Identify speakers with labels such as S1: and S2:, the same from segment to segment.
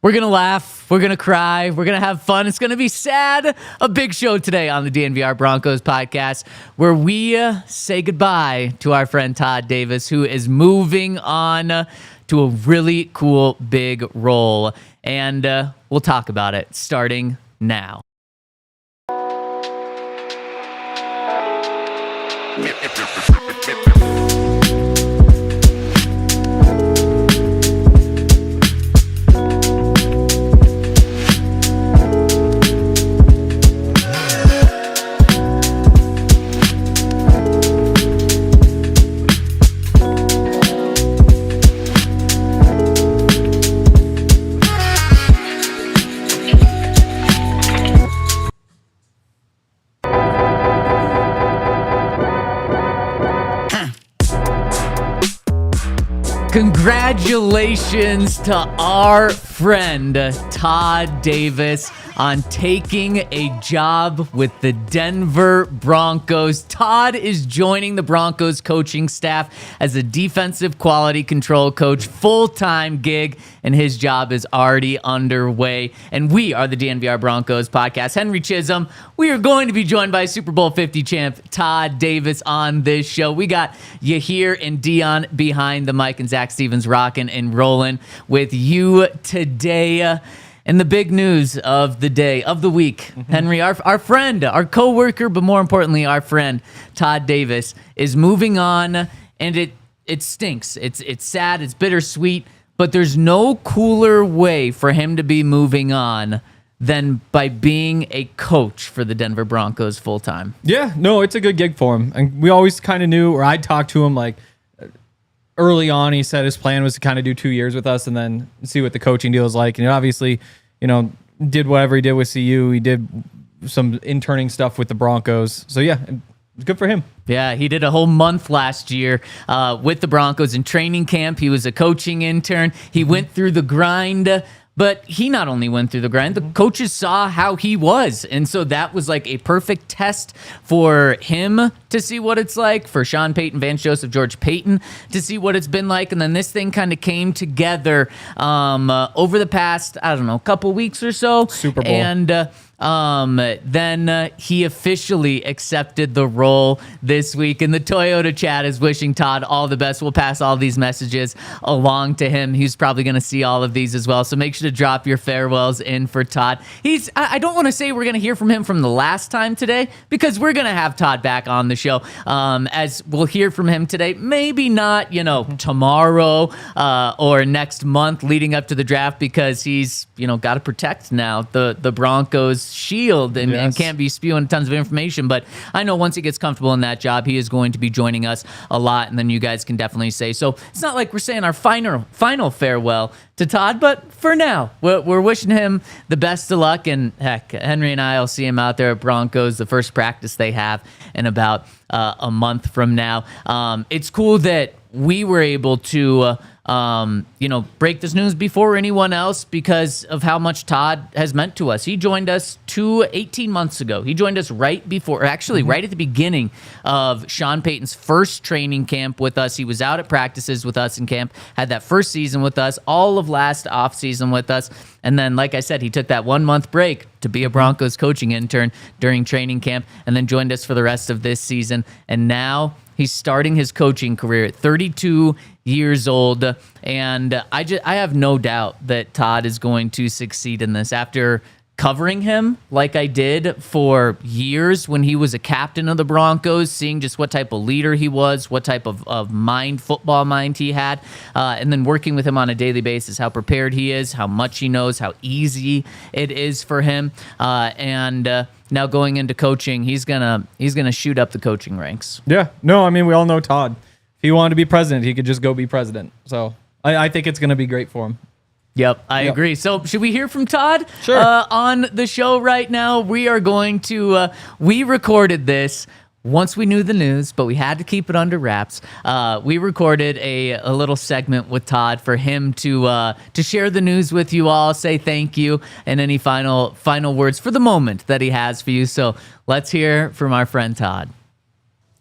S1: We're going to laugh. We're going to cry. We're going to have fun. It's going to be sad. A big show today on the DNVR Broncos podcast where we say goodbye to our friend Todd Davis, who is moving on to a really cool big role. And we'll talk about it starting now. Congratulations to our friend Todd Davis on taking a job with the Denver Broncos. Todd is joining the Broncos coaching staff as a defensive quality control coach, full-time gig, and his job is already underway. And we are the DNVR Broncos podcast. Henry Chisholm, we are going to be joined by Super Bowl 50 champ Todd Davis on this show. We got Yahir and Dion behind the mic, and Zach Stevens rocking and rolling with you today. And the big news of the day, of the week, Henry, our friend, our co-worker, but more importantly, our friend, Todd Davis, is moving on, and it stinks. It's sad, it's bittersweet, but there's no cooler way for him to be moving on than by being a coach for the Denver Broncos full-time.
S2: Yeah, no, it's a good gig for him. And we always kind of knew, or I talked to him like early on. He said his plan was to kind of do 2 years with us and then see what the coaching deal is like. And obviously, did whatever he did with CU. He did some interning stuff with the Broncos. So yeah, it's good for him.
S1: Yeah, he did a whole month last year with the Broncos in training camp. He was a coaching intern. He went through the grind. But he not only went through the grind, the coaches saw how he was. And so that was like a perfect test for him to see what it's like, for Sean Payton, Vance Joseph, George Payton to see what it's been like. And then this thing kind of came together over the past, couple weeks or so.
S2: Super Bowl.
S1: And then he officially accepted the role this week, and the Toyota chat is wishing Todd all the best. We'll pass all these messages along to him. He's probably going to see all of these as well, so make sure to drop your farewells in for Todd. I don't want to say we're going to hear from him from the last time today, because we're going to have Todd back on the show, as we'll hear from him today. Maybe not, tomorrow or next month leading up to the draft, because he's, got to protect now the Broncos shield and can't be spewing tons of information. But I know once he gets comfortable in that job, he is going to be joining us a lot, and then you guys can definitely say. So it's not like we're saying our final farewell to Todd, but for now, we're wishing him the best of luck. And heck, Henry and I will see him out there at Broncos, the first practice they have in about a month from now. It's cool that we were able to break this news before anyone else because of how much Todd has meant to us. He joined us 18 months ago. He joined us right before, or actually right at the beginning of Sean Payton's first training camp with us. He was out at practices with us in camp, had that first season with us, all of last offseason with us. And then, like I said, he took that 1 month break to be a Broncos coaching intern during training camp, and then joined us for the rest of this season. And now he's starting his coaching career at 32 years old, and I have no doubt that Todd is going to succeed in this. After covering him like I did for years when he was a captain of the Broncos, seeing just what type of leader he was, what type of football mind he had, and then working with him on a daily basis, how prepared he is, how much he knows, how easy it is for him, and now going into coaching, he's gonna shoot up the coaching ranks.
S2: Yeah, no, I mean, we all know Todd. If he wanted to be president, he could just go be president. So I think it's going to be great for him.
S1: Yep, I agree. So should we hear from Todd?
S2: Sure.
S1: On the show right now? We are going to, we recorded this once we knew the news, but we had to keep it under wraps. We recorded a little segment with Todd for him to share the news with you all, say thank you, and any final words for the moment that he has for you. So let's hear from our friend Todd.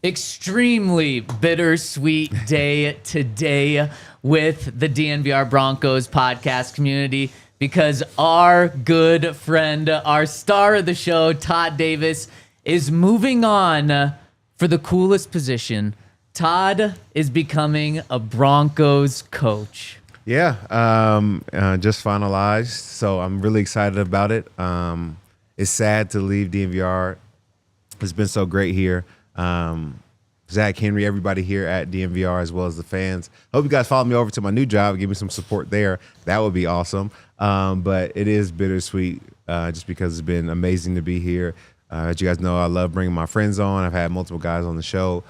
S1: Extremely bittersweet day today with the DNVR Broncos podcast community. because our good friend, our star of the show, Todd Davis, is moving on for the coolest position. Todd is becoming a Broncos coach.
S3: Yeah, just finalized, so I'm really excited about it. It's sad to leave DNVR. It's been so great here. Zach, Henry, everybody here at DNVR, as well as the fans. Hope you guys follow me over to my new job and give me some support there. That would be awesome. But it is bittersweet just because it's been amazing to be here. As you guys know, I love bringing my friends on. I've had multiple guys on the show.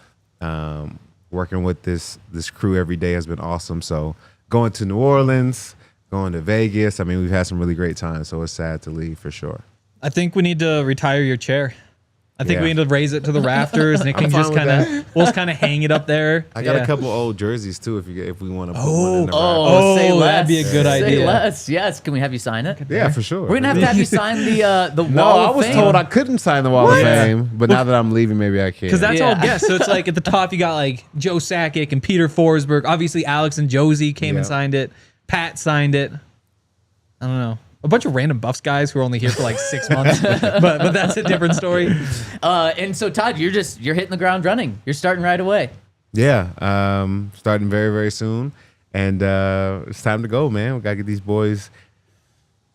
S3: Working with this crew every day has been awesome. So going to New Orleans, going to Vegas, I mean, we've had some really great times. So it's sad to leave for sure.
S2: I think we need to retire your chair. I think we need to raise it to the rafters, and it can just we'll just kind of hang it up there.
S3: I got a couple old jerseys too, if we want to put one in the rafters.
S1: Say less.
S2: That'd be a good idea.
S1: Say less. Yes. Can we have you sign it?
S3: Yeah, for sure.
S1: We're gonna have you sign the wall
S3: No, I
S1: of
S3: was
S1: fame.
S3: told I couldn't sign the Wall of Fame, but now that I'm leaving, maybe I can.
S2: Because that's all guests. So it's like at the top you got like Joe Sakic and Peter Forsberg. Obviously Alex and Josie came and signed it. Pat signed it. I don't know. A bunch of random Buffs guys who are only here for like 6 months, but that's a different story.
S1: And so Todd, you're hitting the ground running. You're starting right away.
S3: Yeah, starting very, very soon. And it's time to go, man. We got to get these boys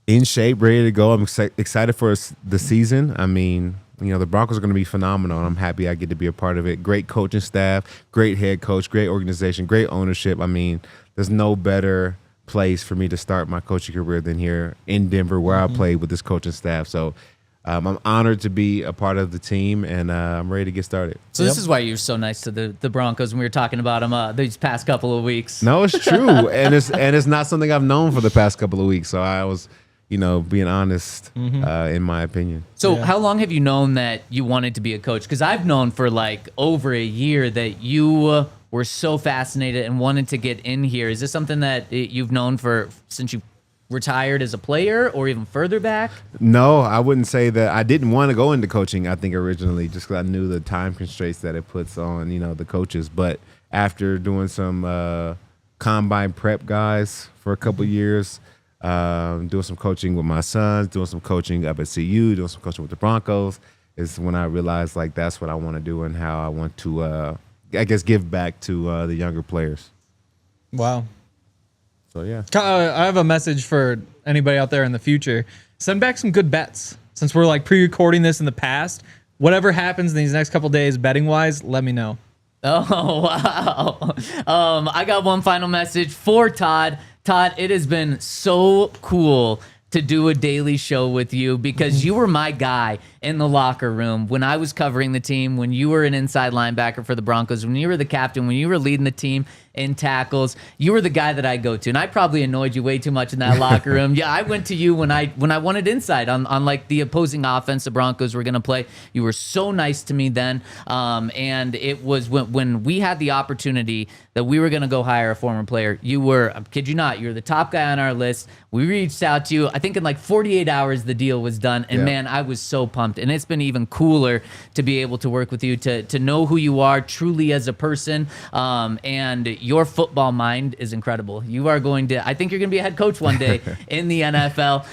S3: in shape, ready to go. I'm excited for the season. I mean, the Broncos are going to be phenomenal, and I'm happy I get to be a part of it. Great coaching staff, great head coach, great organization, great ownership. I mean, there's no better place for me to start my coaching career than here in Denver, where I played with this coaching staff. So I'm honored to be a part of the team, and I'm ready to get started.
S1: So this is why you're so nice to the Broncos when we were talking about them these past couple of weeks.
S3: No, it's true, and it's not something I've known for the past couple of weeks. So I was, being honest in my opinion.
S1: So how long have you known that you wanted to be a coach? Because I've known for like over a year that you were so fascinated and wanted to get in here. Is this something that you've known for since you retired as a player or even further back?
S3: No, I wouldn't say that. I didn't want to go into coaching, I think, originally, just because I knew the time constraints that it puts on, the coaches. But after doing some combine prep guys for a couple years, doing some coaching with my sons, doing some coaching up at CU, doing some coaching with the Broncos, is when I realized, like, that's what I want to do and how I want to give back to the younger players.
S2: Wow.
S3: So, yeah.
S2: I have a message for anybody out there in the future. Send back some good bets. Since we're like pre-recording this in the past, whatever happens in these next couple days betting-wise, let me know.
S1: Oh, wow. I got one final message for Todd. Todd, it has been so cool to do a daily show with you because you were my guy in the locker room when I was covering the team, when you were an inside linebacker for the Broncos, when you were the captain, when you were leading the team in tackles. You were the guy that I go to, and I probably annoyed you way too much in that locker room. Yeah, I went to you when I wanted insight on like the opposing offense the Broncos were going to play. You were so nice to me then, and it was when we had the opportunity that we were going to go hire a former player. You were, I kid you not, you were the top guy on our list. We reached out to you. I think in like 48 hours the deal was done, and man, I was so pumped. And it's been even cooler to be able to work with you, to know who you are truly as a person, and your football mind is incredible. You are going to, I think you're going to be a head coach one day in the NFL,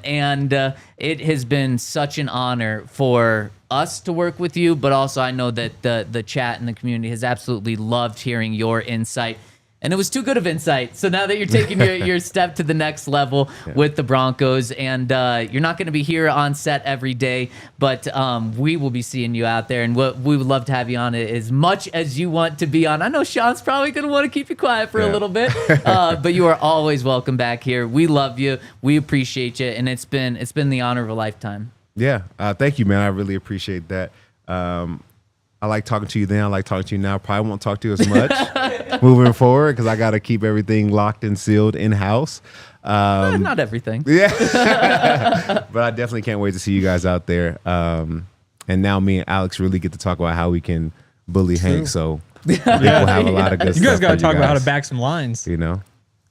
S1: and it has been such an honor for us to work with you, but also I know that the chat and the community has absolutely loved hearing your insight. And it was too good of insight. So now that you're taking your step to the next level with the Broncos, and you're not going to be here on set every day, but we will be seeing you out there, and we would love to have you on it as much as you want to be on. I know Sean's probably going to want to keep you quiet for a little bit, but you are always welcome back here. We love you. We appreciate you, and it's been the honor of a lifetime.
S3: Yeah, thank you, man. I really appreciate that. I like talking to you then. I like talking to you now. Probably won't talk to you as much moving forward because I got to keep everything locked and sealed in-house.
S1: Not everything.
S3: Yeah. But I definitely can't wait to see you guys out there. And now me and Alex really get to talk about how we can bully Hank. So we'll have a lot of good stuff.
S2: You guys got to talk about how to back some lines.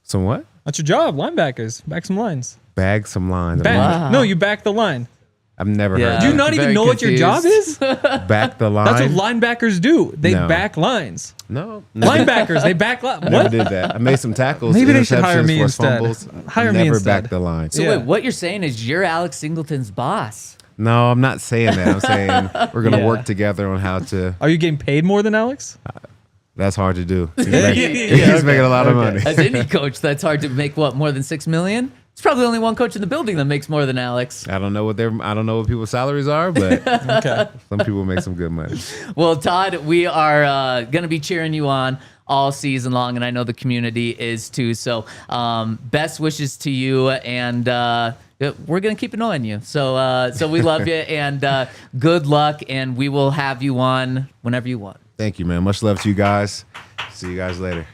S3: Some what?
S2: That's your job, linebackers. Back some lines.
S3: Bag some lines.
S2: No, you back the line.
S3: I've never
S1: Yeah.
S3: heard
S2: Do you
S3: that.
S2: not even
S1: Very
S2: know what your job
S1: confused.
S2: is?
S3: Back the line.
S2: That's what linebackers do. They
S3: No.
S2: back lines.
S3: No.
S2: Linebackers, they back
S3: Never
S2: What?
S3: did that. I made some tackles.
S2: Maybe they should hire
S3: interceptions,
S2: me
S3: forced
S2: instead.
S3: fumbles.
S2: Hire me
S3: never
S2: instead.
S3: back the line.
S1: So
S2: Yeah.
S1: wait, what you're saying is you're Alex Singleton's boss.
S3: No, I'm not saying that. I'm saying we're going to
S2: Yeah.
S3: work together on how to.
S2: Are you getting paid more than Alex?
S3: That's hard to do. He's
S2: Yeah,
S3: making a lot of
S2: okay.
S3: money.
S1: As any coach, that's hard to make more than $6 million? It's probably only one coach in the building that makes more than Alex.
S3: I don't know what people's salaries are, but
S2: Okay.
S3: some people make some good money.
S1: Well, Todd, we are going to be cheering you on all season long, and I know the community is too. So best wishes to you, and we're going to keep an eye on you. So we love you, and good luck, and we will have you on whenever you want.
S3: Thank you, man. Much love to you guys. See you guys later.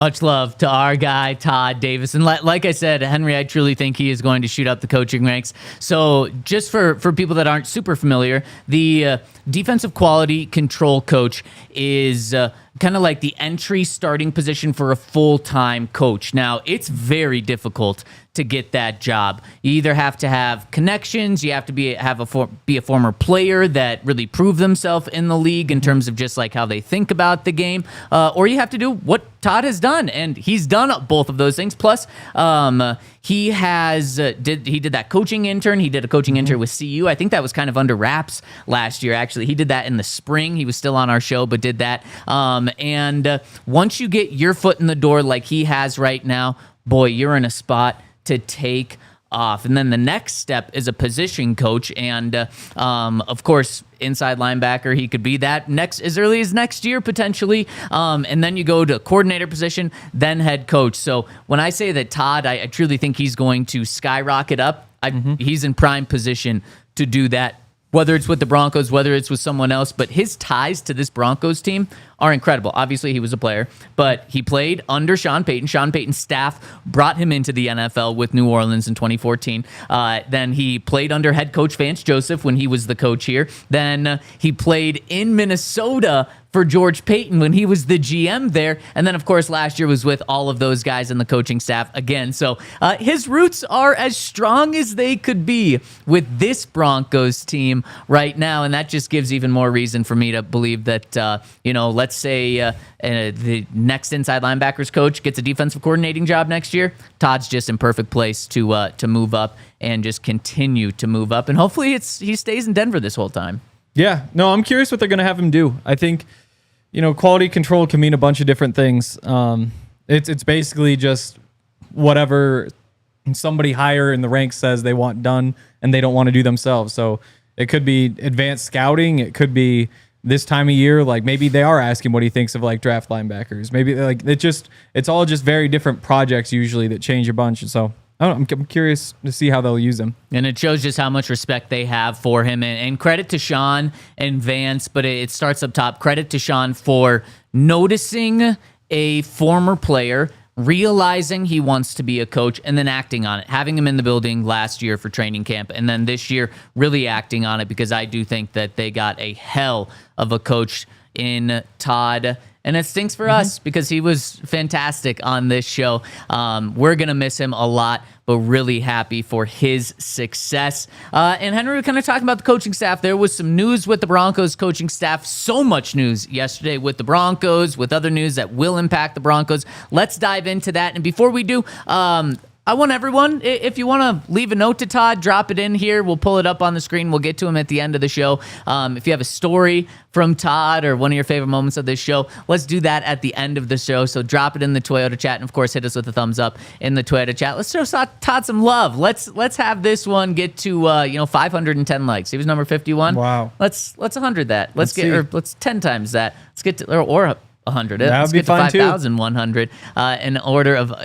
S1: Much love to our guy, Todd Davis. And like I said, Henry, I truly think he is going to shoot up the coaching ranks. So just for people that aren't super familiar, the defensive quality control coach is kind of like the entry starting position for a full-time coach. Now, it's very difficult to get that job. You either have to have connections, you have to be a former player that really proved themselves in the league in terms of just like how they think about the game, or you have to do what Todd has done, and he's done both of those things. Plus, he did that coaching intern. He did a coaching intern with CU. I think that was kind of under wraps last year. Actually, he did that in the spring. He was still on our show, but did that. And once you get your foot in the door like he has right now, boy, you're in a spot to take off. And then the next step is a position coach, and of course, inside linebacker, he could be that as early as next year potentially. And then you go to coordinator position, then head coach. So when I say that Todd, I truly think he's going to skyrocket up. He's in prime position to do that, whether it's with the Broncos, whether it's with someone else. But his ties to this Broncos team are incredible. Obviously, he was a player, but he played under Sean Payton. Sean Payton's staff brought him into the NFL with New Orleans in 2014. Then he played under head coach Vance Joseph when he was the coach here. Then he played in Minnesota for George Payton when he was the GM there. And then, of course, last year was with all of those guys in the coaching staff again. So his roots are as strong as they could be with this Broncos team right now. And that just gives even more reason for me to believe that, let's say the next inside linebackers coach gets a defensive coordinating job next year. Todd's just in perfect place to move up and just continue to move up. And hopefully he stays in Denver this whole time.
S2: Yeah. No, I'm curious what they're going to have him do. I think, quality control can mean a bunch of different things. It's basically just whatever somebody higher in the ranks says they want done and they don't want to do themselves. So it could be advanced scouting. It could be this time of year, like maybe they are asking what he thinks of like draft linebackers. Maybe like it's all just very different projects usually that change a bunch. And so I don't know, I'm curious to see how they'll use him.
S1: And it shows just how much respect they have for him. And credit to Sean and Vance, but it starts up top. Credit to Sean for noticing a former player, realizing he wants to be a coach, and then acting on it, having him in the building last year for training camp, and then this year really acting on it, because I do think that they got a hell of a coach in Todd. And it stinks for us because he was fantastic on this show. We're going to miss him a lot, but really happy for his success. And Henry, we're kind of talking about the coaching staff. There was some news with the Broncos coaching staff. So much news yesterday with the Broncos, with other news that will impact the Broncos. Let's dive into that. And before we do, I want everyone, if you want to leave a note to Todd, drop it in here. We'll pull it up on the screen. We'll get to him at the end of the show. If you have a story from Todd or one of your favorite moments of this show, let's do that at the end of the show. So drop it in the Toyota chat, and of course, hit us with a thumbs up in the Toyota chat. Let's show Todd some love. Let's have this one get to 510 likes. He was number 51.
S2: Wow.
S1: Let's 100 that. Let's 10 times that. Let's get to or 100.
S2: That
S1: Let's
S2: would be
S1: get to
S2: fine too.
S1: 5,100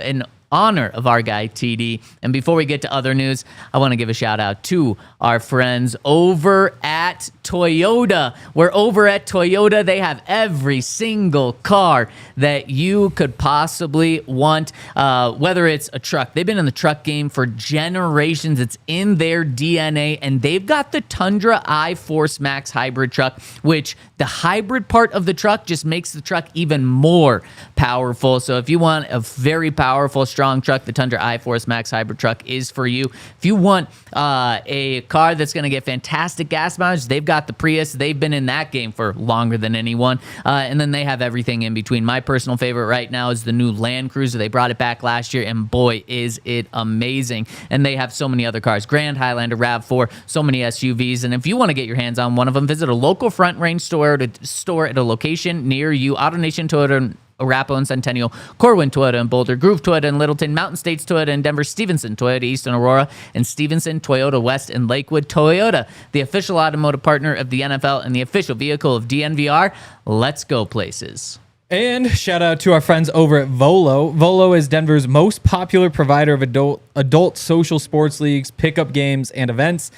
S1: in honor of our guy TD. And before we get to other news, I want to give a shout out to our friends over at Toyota. We're over at Toyota. They have every single car that you could possibly want, whether it's a truck. They've been in the truck game for generations. It's in their DNA, and they've got the Tundra iForce Max hybrid truck, which the hybrid part of the truck just makes the truck even more powerful. So if you want a very powerful, strong truck, the Tundra iForce Max Hybrid truck is for you. If you want a car that's going to get fantastic gas mileage, they've got the Prius. They've been in that game for longer than anyone. And then they have everything in between. My personal favorite right now is the new Land Cruiser. They brought it back last year, and boy, is it amazing. And they have so many other cars, Grand Highlander, RAV4, so many SUVs. And if you want to get your hands on one of them, visit a local Front Range store at a location near you. AutoNation Toyota, Arapahoe and Centennial, Corwin Toyota in Boulder, Groove Toyota in Littleton, Mountain States Toyota in Denver, Stevenson Toyota East in Aurora, and Stevenson Toyota West in Lakewood. Toyota, the official automotive partner of the NFL and the official vehicle of DNVR. Let's go places.
S2: And shout out to our friends over at Volo. Volo is Denver's most popular provider of adult social sports leagues, pickup games, and events.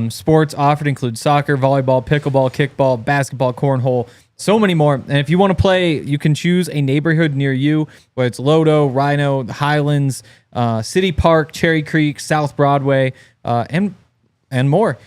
S2: Sports offered include soccer, volleyball, pickleball, kickball, basketball, cornhole, so many more. And if you want to play, you can choose a neighborhood near you, whether it's Lodo, Rhino, the Highlands, City Park, Cherry Creek, South Broadway, and more.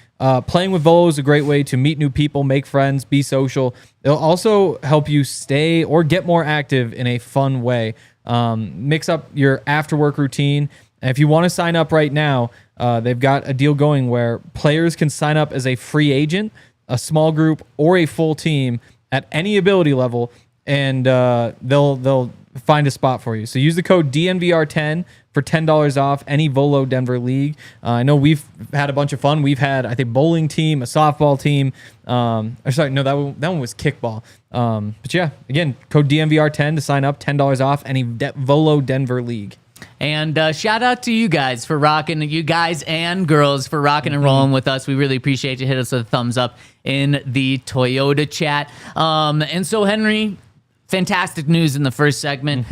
S2: Playing with Volo is a great way to meet new people, make friends, be social. It'll also help you stay or get more active in a fun way. Mix up your after-work routine. And if you want to sign up right now, they've got a deal going where players can sign up as a free agent, a small group, or a full team at any ability level, and they'll find a spot for you. So use the code DNVR10 for $10 off any Volo Denver league. I know we've had a bunch of fun. We've had, I think, bowling team, a softball team. That one was kickball. But yeah, again, code DNVR10 to sign up, $10 off any Volo Denver league.
S1: And shout out to you guys for rocking, you guys and girls for rocking and rolling with us. We really appreciate you. Hit us with a thumbs up in the Toyota chat. And so, Henry, fantastic news in the first segment.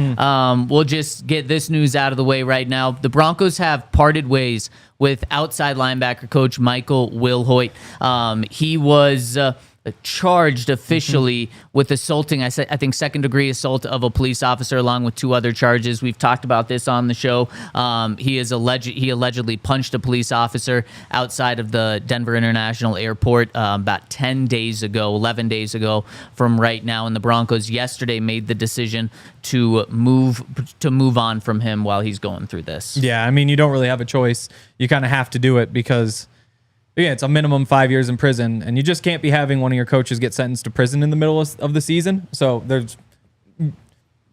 S1: We'll just get this news out of the way right now. The Broncos have parted ways with outside linebacker coach Michael Wilhoit. He was charged officially with assaulting, I think, second-degree assault of a police officer, along with 2 other charges. We've talked about this on the show. He allegedly punched a police officer outside of the Denver International Airport about 11 days ago from right now. And the Broncos yesterday made the decision to move on from him while he's going through this.
S2: Yeah, I mean, you don't really have a choice. You kind of have to do it because, yeah, it's a minimum 5 years in prison, and you just can't be having one of your coaches get sentenced to prison in the middle of the season. So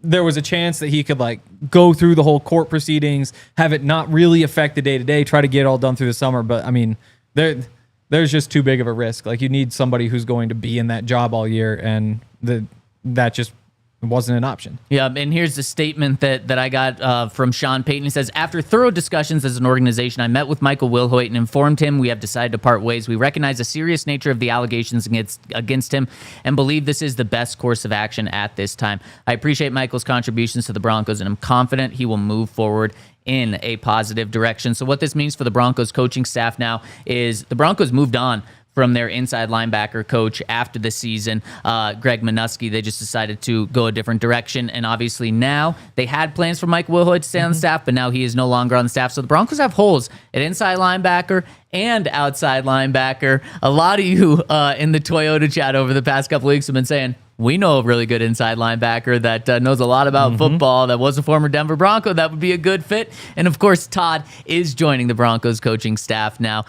S2: there was a chance that he could go through the whole court proceedings, have it not really affect the day-to-day, try to get it all done through the summer. But I mean, there's just too big of a risk. You need somebody who's going to be in that job all year, and that just wasn't an option.
S1: Yeah, and here's the statement that I got from Sean Payton. He says, after thorough discussions as an organization, I met with Michael Wilhoit and informed him we have decided to part ways. We recognize the serious nature of the allegations against him and believe this is the best course of action at this time. I appreciate Michael's contributions to the Broncos, and I'm confident he will move forward in a positive direction. So what this means for the Broncos coaching staff now is the Broncos moved on from their inside linebacker coach after the season, Greg Minuski. They just decided to go a different direction. And obviously now they had plans for Mike Wilhoit to stay on the staff, but now he is no longer on the staff. So the Broncos have holes at inside linebacker and outside linebacker. A lot of you in the Toyota chat over the past couple weeks have been saying, we know a really good inside linebacker that knows a lot about football, that was a former Denver Bronco. That would be a good fit. And, of course, Todd is joining the Broncos coaching staff now.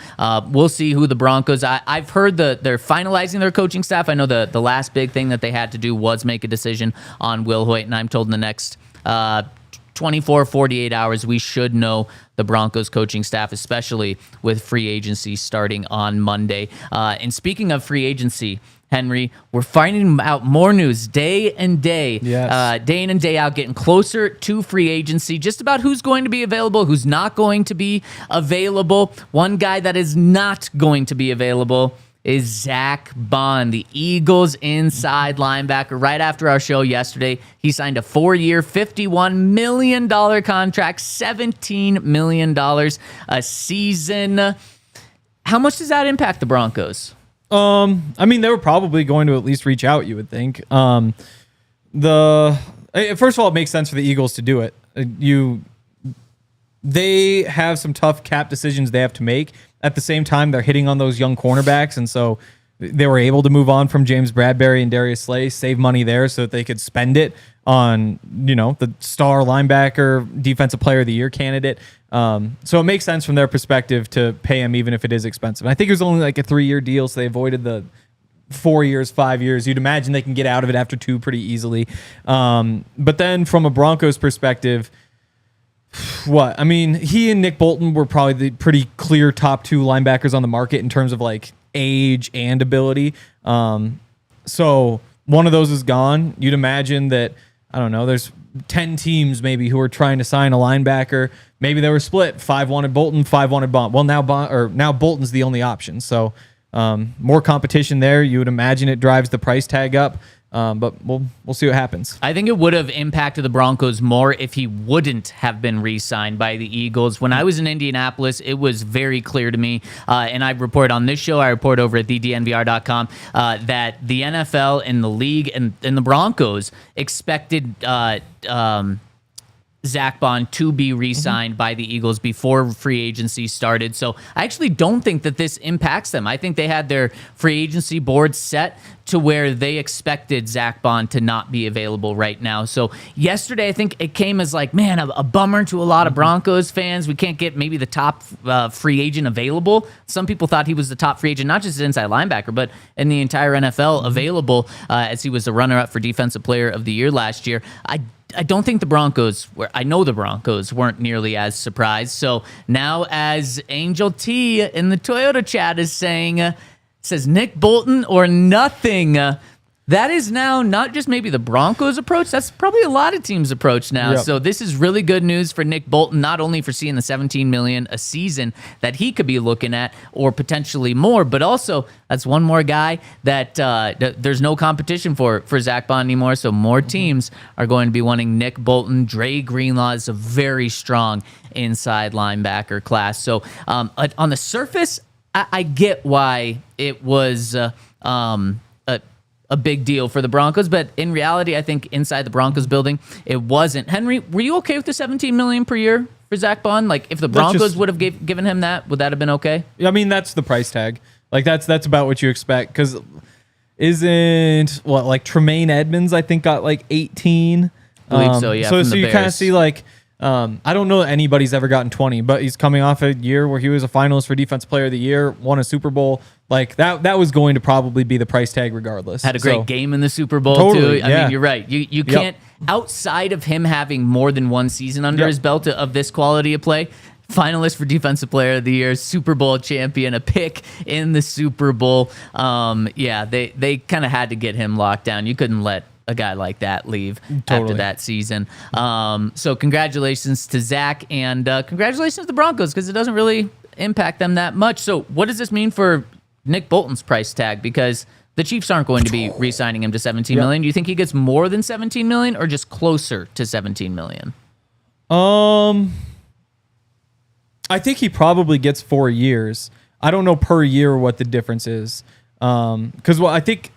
S1: We'll see who the Broncos... I've heard they're finalizing their coaching staff. I know the last big thing that they had to do was make a decision on Wilhoit, and I'm told in the next 24, 48 hours, we should know the Broncos coaching staff, especially with free agency starting on Monday. And speaking of free agency, Henry, we're finding out more news day and day.
S2: Yes.
S1: Day in and day out, getting closer to free agency, just about who's going to be available, who's not going to be available. One guy that is not going to be available is Zack Baun, the Eagles inside linebacker. Right after our show yesterday, he signed a 4-year, $51 million contract, $17 million a season. How much does that impact the Broncos?
S2: I mean, they were probably going to at least reach out, you would think. First of all, it makes sense for the Eagles to do it. They have some tough cap decisions they have to make. At the same time, they're hitting on those young cornerbacks, and so they were able to move on from James Bradbury and Darius Slay, save money there so that they could spend it on, the star linebacker, defensive player of the year candidate. So it makes sense from their perspective to pay him even if it is expensive. And I think it was only like a 3-year deal, so they avoided the 4 years, 5 years. You'd imagine they can get out of it after 2 pretty easily. But then from a Broncos perspective, what? I mean, he and Nick Bolton were probably the pretty clear top 2 linebackers on the market in terms of like age and ability. So one of those is gone. You'd imagine that, I don't know, there's 10 teams maybe who are trying to sign a linebacker. Maybe they were split. 5 wanted Bolton, 5 wanted Baun. Well, now Bolton's the only option. So more competition there. You would imagine it drives the price tag up. But we'll see what happens.
S1: I think it would have impacted the Broncos more if he wouldn't have been re-signed by the Eagles. When I was in Indianapolis, it was very clear to me, and I report on this show, I report over at thednvr.com, that the NFL and the league and the Broncos expected Zack Baun to be re-signed by the Eagles before free agency started. So I actually don't think that this impacts them. I think they had their free agency board set to where they expected Zack Baun to not be available right now. So yesterday, I think it came as like, man, a bummer to a lot of Broncos fans. We can't get maybe the top free agent available. Some people thought he was the top free agent, not just inside linebacker, but in the entire NFL available, as he was the runner-up for Defensive Player of the Year last year. I don't think the Broncos were. I know the Broncos weren't nearly as surprised. So now, as Angel T in the Toyota chat is saying, says Nick Bolton or nothing. That is now not just maybe the Broncos' approach. That's probably a lot of teams' approach now.
S2: Yep.
S1: So this is really good news for Nick Bolton, not only for seeing the $17 million a season that he could be looking at, or potentially more, but also that's one more guy that there's no competition for Zack Baun anymore. So more teams are going to be wanting Nick Bolton. Dre Greenlaw is a very strong inside linebacker class. So on the surface, I get why it was a big deal for the Broncos, but in reality, I think inside the Broncos building, it wasn't. Henry, were you okay with the $17 million per year for Zack Baun? Like, if the Broncos would have given him that, would that have been okay?
S2: I mean, that's the price tag. Like, that's about what you expect. Because like Tremaine Edmonds, I think, got like 18.
S1: I believe so, yeah.
S2: So you kind of see like, I don't know that anybody's ever gotten 20, but he's coming off a year where he was a finalist for Defensive Player of the Year, won a Super Bowl. Like that was going to probably be the price tag regardless.
S1: Had a great game in the Super Bowl
S2: totally,
S1: too. I mean, you're right. You can't, outside of him having more than one season under his belt of this quality of play, finalist for Defensive Player of the Year, Super Bowl champion, a pick in the Super Bowl. They kind of had to get him locked down. You couldn't let a guy like that leave after that season. So congratulations to Zack, and congratulations to the Broncos, because it doesn't really impact them that much. So what does this mean for Nick Bolton's price tag? Because the Chiefs aren't going to be re-signing him to $17 million. Do you think he gets more than $17 million or just closer to $17 million?
S2: I think he probably gets 4 years. I don't know per year what the difference is. Because I think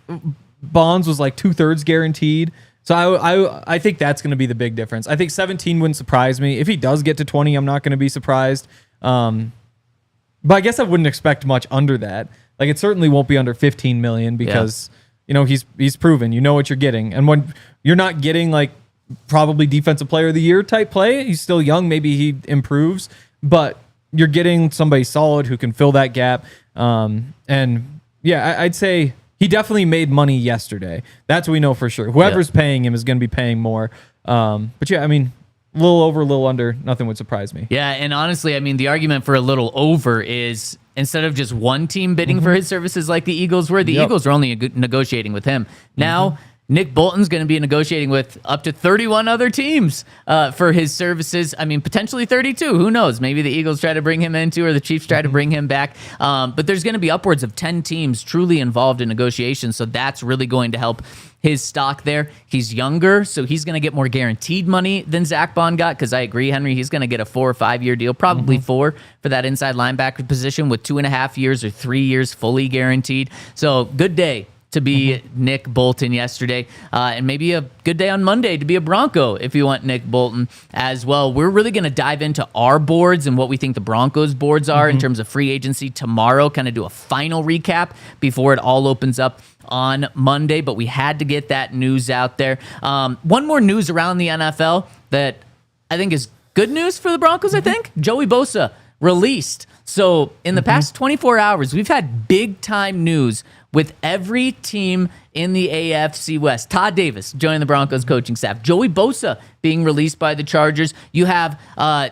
S2: Bonds was like 2/3 guaranteed. So I think that's going to be the big difference. I think 17 wouldn't surprise me. If he does get to 20, I'm not going to be surprised. But I guess I wouldn't expect much under that. Like, it certainly won't be under 15 million because he's proven. You know what you're getting. And when you're not getting like probably Defensive Player of the Year type play, he's still young, maybe he improves, but you're getting somebody solid who can fill that gap. I'd say he definitely made money yesterday. That's what we know for sure. Whoever's paying him is going to be paying more. But yeah, I mean, a little over, a little under, nothing would surprise me.
S1: Yeah, and honestly, I mean, the argument for a little over is instead of just one team bidding for his services like the Eagles were, the Eagles are only negotiating with him. Now, Nick Bolton's going to be negotiating with up to 31 other teams for his services. I mean, potentially 32. Who knows? Maybe the Eagles try to bring him into, or the Chiefs try to bring him back. But there's going to be upwards of 10 teams truly involved in negotiations, so that's really going to help his stock there. He's younger, so he's going to get more guaranteed money than Zack Baun got, because I agree, Henry, he's going to get a 4 or 5 year deal, probably 4 for that inside linebacker position, with 2.5 years or 3 years fully guaranteed. So good day to be Nick Bolton yesterday, and maybe a good day on Monday to be a Bronco if you want Nick Bolton as well. We're really going to dive into our boards and what we think the Broncos boards are in terms of free agency tomorrow, kind of do a final recap before it all opens up on Monday, but we had to get that news out there. One more news around the NFL that I think is good news for the Broncos, I think. Joey Bosa released. So in the past 24 hours, we've had big-time news with every team in the AFC West. Todd Davis joining the Broncos coaching staff. Joey Bosa being released by the Chargers. You have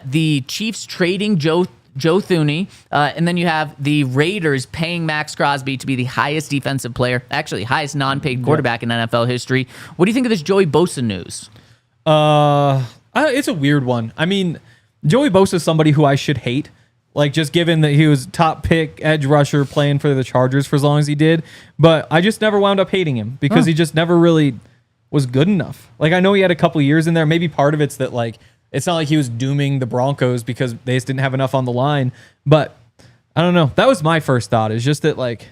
S1: the Chiefs trading Joe Thuney, and then you have the Raiders paying Max Crosby to be the highest defensive player, actually highest non-paid quarterback in NFL history. What do you think of this Joey Bosa news?
S2: It's a weird one. I mean, Joey Bosa is somebody who I should hate. Like, just given that he was top pick edge rusher playing for the Chargers for as long as he did. But I just never wound up hating him because he just never really was good enough. Like, I know he had a couple years in there. Maybe part of it's that, like, it's not like he was dooming the Broncos because they just didn't have enough on the line. But I don't know. That was my first thought. Is just that, like,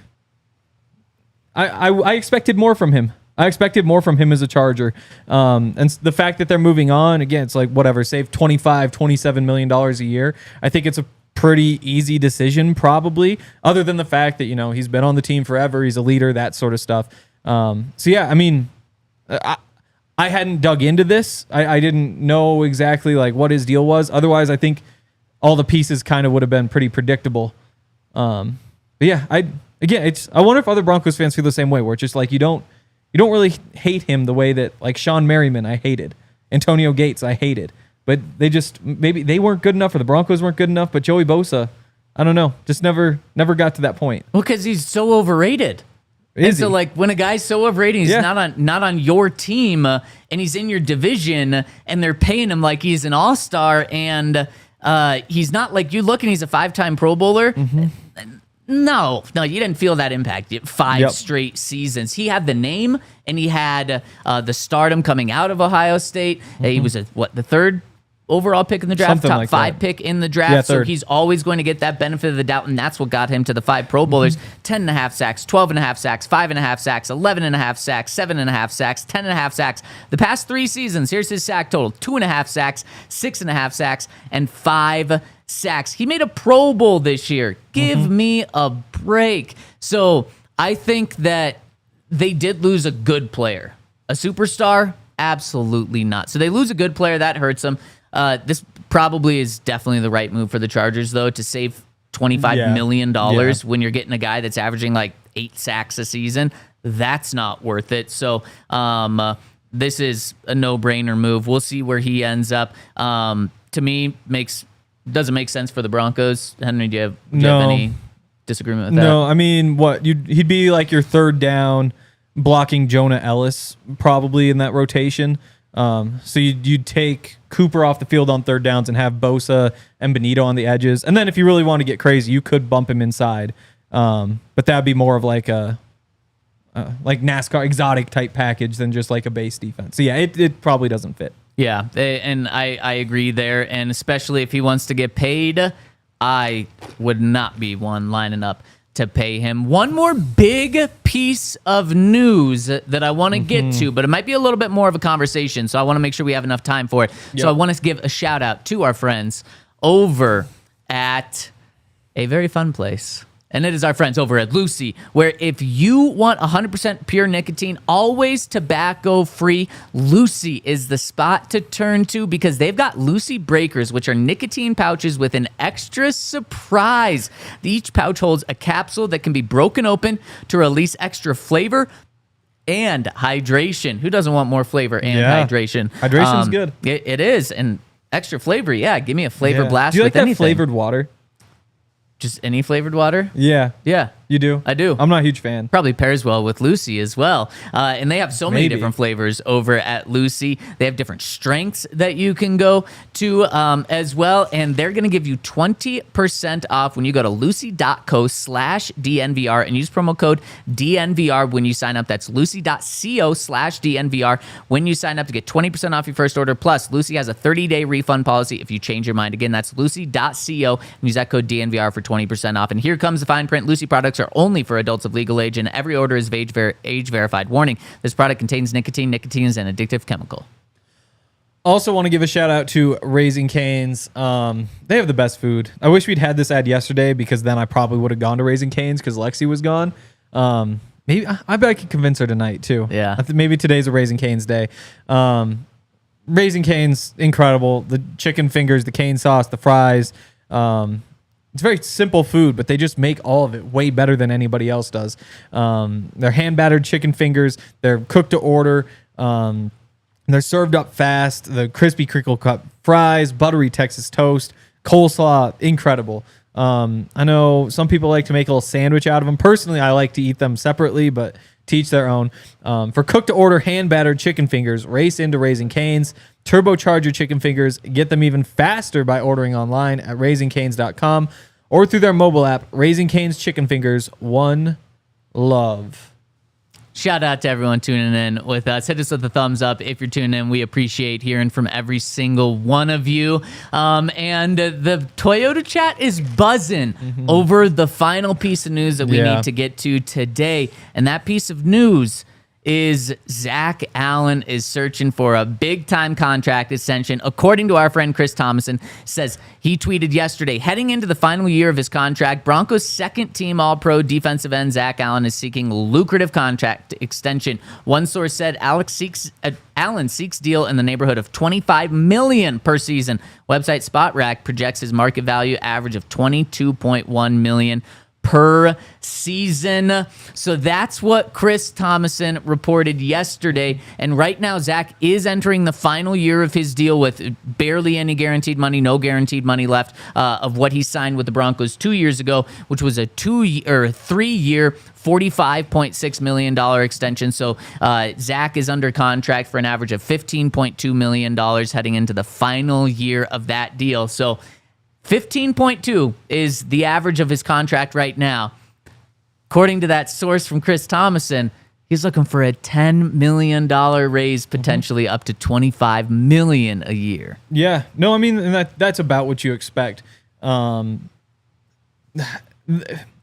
S2: I expected more from him. I expected more from him as a Charger. And the fact that they're moving on, again, it's like, whatever, save $27 million a year. I think it's a pretty easy decision, probably, other than the fact that, you know, he's been on the team forever. He's a leader, that sort of stuff. So, yeah, I mean, I hadn't dug into this. I didn't know exactly, like, what his deal was. Otherwise, I think all the pieces kind of would have been pretty predictable. But, yeah, I wonder if other Broncos fans feel the same way, where it's just like you don't really hate him the way that, like, Sean Merriman I hated. Antonio Gates I hated. But they just, maybe they weren't good enough or the Broncos weren't good enough. But Joey Bosa, I don't know, just never got to that point.
S1: Well, because he's so overrated. So, like, when a guy's so overrated, he's not on your team, and he's in your division, and they're paying him like he's an all-star, and he's not, like, you look and he's a 5-time Pro Bowler. No, you didn't feel that impact. 5 straight seasons. He had the name, and he had the stardom coming out of Ohio State. He was the third overall pick in the draft,
S2: Something
S1: top
S2: like
S1: 5
S2: that.
S1: pick in the draft.
S2: Yeah,
S1: so he's always going to get that benefit of the doubt, and that's what got him to the 5 Pro Bowlers. 10.5 sacks, 12.5 sacks, 5.5 sacks, 11.5 sacks, 7.5 sacks, 10.5 sacks. The past 3 seasons, here's his sack total: 2.5 sacks, 6.5 sacks, and 5 sacks. He made a Pro Bowl this year. Give me a break. So I think that they did lose a good player. A superstar? Absolutely not. So they lose a good player. That hurts them. This probably is definitely the right move for the Chargers, though, to save $25 million when you're getting a guy that's averaging like 8 sacks a season. That's not worth it. So this is a no-brainer move. We'll see where he ends up. To me, doesn't make sense for the Broncos. Henry, do you have any disagreement with that?
S2: No, I mean, he'd be like your third down, blocking Jonah Ellis probably in that rotation. So you'd take Cooper off the field on third downs and have Bosa and Benito on the edges. And then if you really want to get crazy, you could bump him inside. But that'd be more of like a like NASCAR exotic type package than just like a base defense. So yeah, it probably doesn't fit.
S1: Yeah, and I agree there. And especially if he wants to get paid, I would not be one lining up to pay him. One more big piece of news that I want to get to, but it might be a little bit more of a conversation, so I want to make sure we have enough time for it. Yep. So I want to give a shout out to our friends over at a very fun place. And it is our friends over at Lucy, where if you want 100% pure nicotine, always tobacco-free, Lucy is the spot to turn to because they've got Lucy Breakers, which are nicotine pouches with an extra surprise. Each pouch holds a capsule that can be broken open to release extra flavor and hydration. Who doesn't want more flavor and hydration?
S2: Hydration's good.
S1: It is. And extra flavor, give me a flavor blast.
S2: Do you like
S1: with
S2: that
S1: anything.
S2: flavored water?
S1: Just any flavored water?
S2: Yeah.
S1: Yeah.
S2: You do?
S1: I do.
S2: I'm not a huge fan.
S1: Probably pairs well with Lucy as well. And they have so many
S2: Maybe.
S1: different flavors over at Lucy. They have different strengths that you can go to as well. And they're going to give you 20% off when you go to lucy.co/DNVR and use promo code DNVR when you sign up. That's lucy.co/DNVR when you sign up to get 20% off your first order. Plus, Lucy has a 30-day refund policy if you change your mind. Again, that's lucy.co and use that code DNVR for 20% off. And here comes the fine print. Lucy products products are only for adults of legal age, and every order is age verified. Warning: this product contains nicotine. Nicotine is an addictive chemical.
S2: Also want to give a shout out to Raising Cane's. They have the best food. I wish we'd had this ad yesterday, because then I probably would have gone to Raising Cane's because Lexi was gone. Maybe I bet I could convince her tonight too.
S1: Yeah.
S2: Maybe today's a Raising Cane's day. Raising Cane's, incredible. The chicken fingers, the cane sauce, the fries. It's very simple food, but they just make all of it way better than anybody else does. They're hand battered chicken fingers. They're cooked to order. They're served up fast. The crispy crinkle cut fries, buttery Texas toast, coleslaw, incredible. I know some people like to make a little sandwich out of them. Personally, I like to eat them separately, but to each their own. For cooked to order hand battered chicken fingers, race into Raising Cane's. Turbocharge your chicken fingers. Get them even faster by ordering online at raisingcanes.com or through their mobile app. Raising Cane's Chicken Fingers, one love.
S1: Shout out to everyone tuning in with us. Hit us with a thumbs up if you're tuning in. We appreciate hearing from every single one of you. And the Toyota chat is buzzing over the final piece of news that we need to get to today. And that piece of news is Zack Baun is searching for a big-time contract extension. According to our friend Chris Thomason, says he tweeted yesterday, heading into the final year of his contract, Broncos' second-team All-Pro defensive end Zack Baun is seeking lucrative contract extension. One source said Allen seeks deal in the neighborhood of $25 million per season. Website SpotRack projects his market value average of $22.1 million per season. So that's what Chris Thomason reported yesterday. And right now, Zack is entering the final year of his deal with barely any guaranteed money, no guaranteed money left of what he signed with the Broncos 2 years ago, which was a 3-year, $45.6 million extension. So Zack is under contract for an average of $15.2 million heading into the final year of that deal. So 15.2 is the average of his contract right now. According to that source from Chris Thomason, he's looking for a $10 million raise, potentially up to $25 million a year.
S2: Yeah. No, I mean, and that's about what you expect.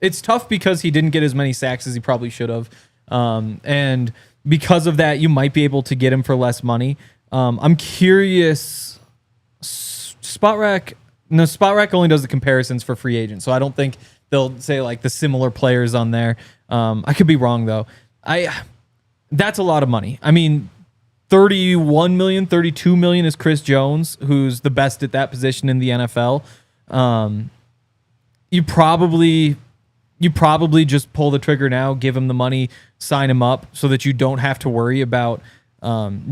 S2: It's tough because he didn't get as many sacks as he probably should have. And because of that, you might be able to get him for less money. I'm curious. SpotRack only does the comparisons for free agents, so I don't think they'll say like the similar players on there. I could be wrong though. That's a lot of money. I mean, $31 million, $32 million is Chris Jones, who's the best at that position in the NFL. You probably just pull the trigger now, give him the money, sign him up, so that you don't have to worry about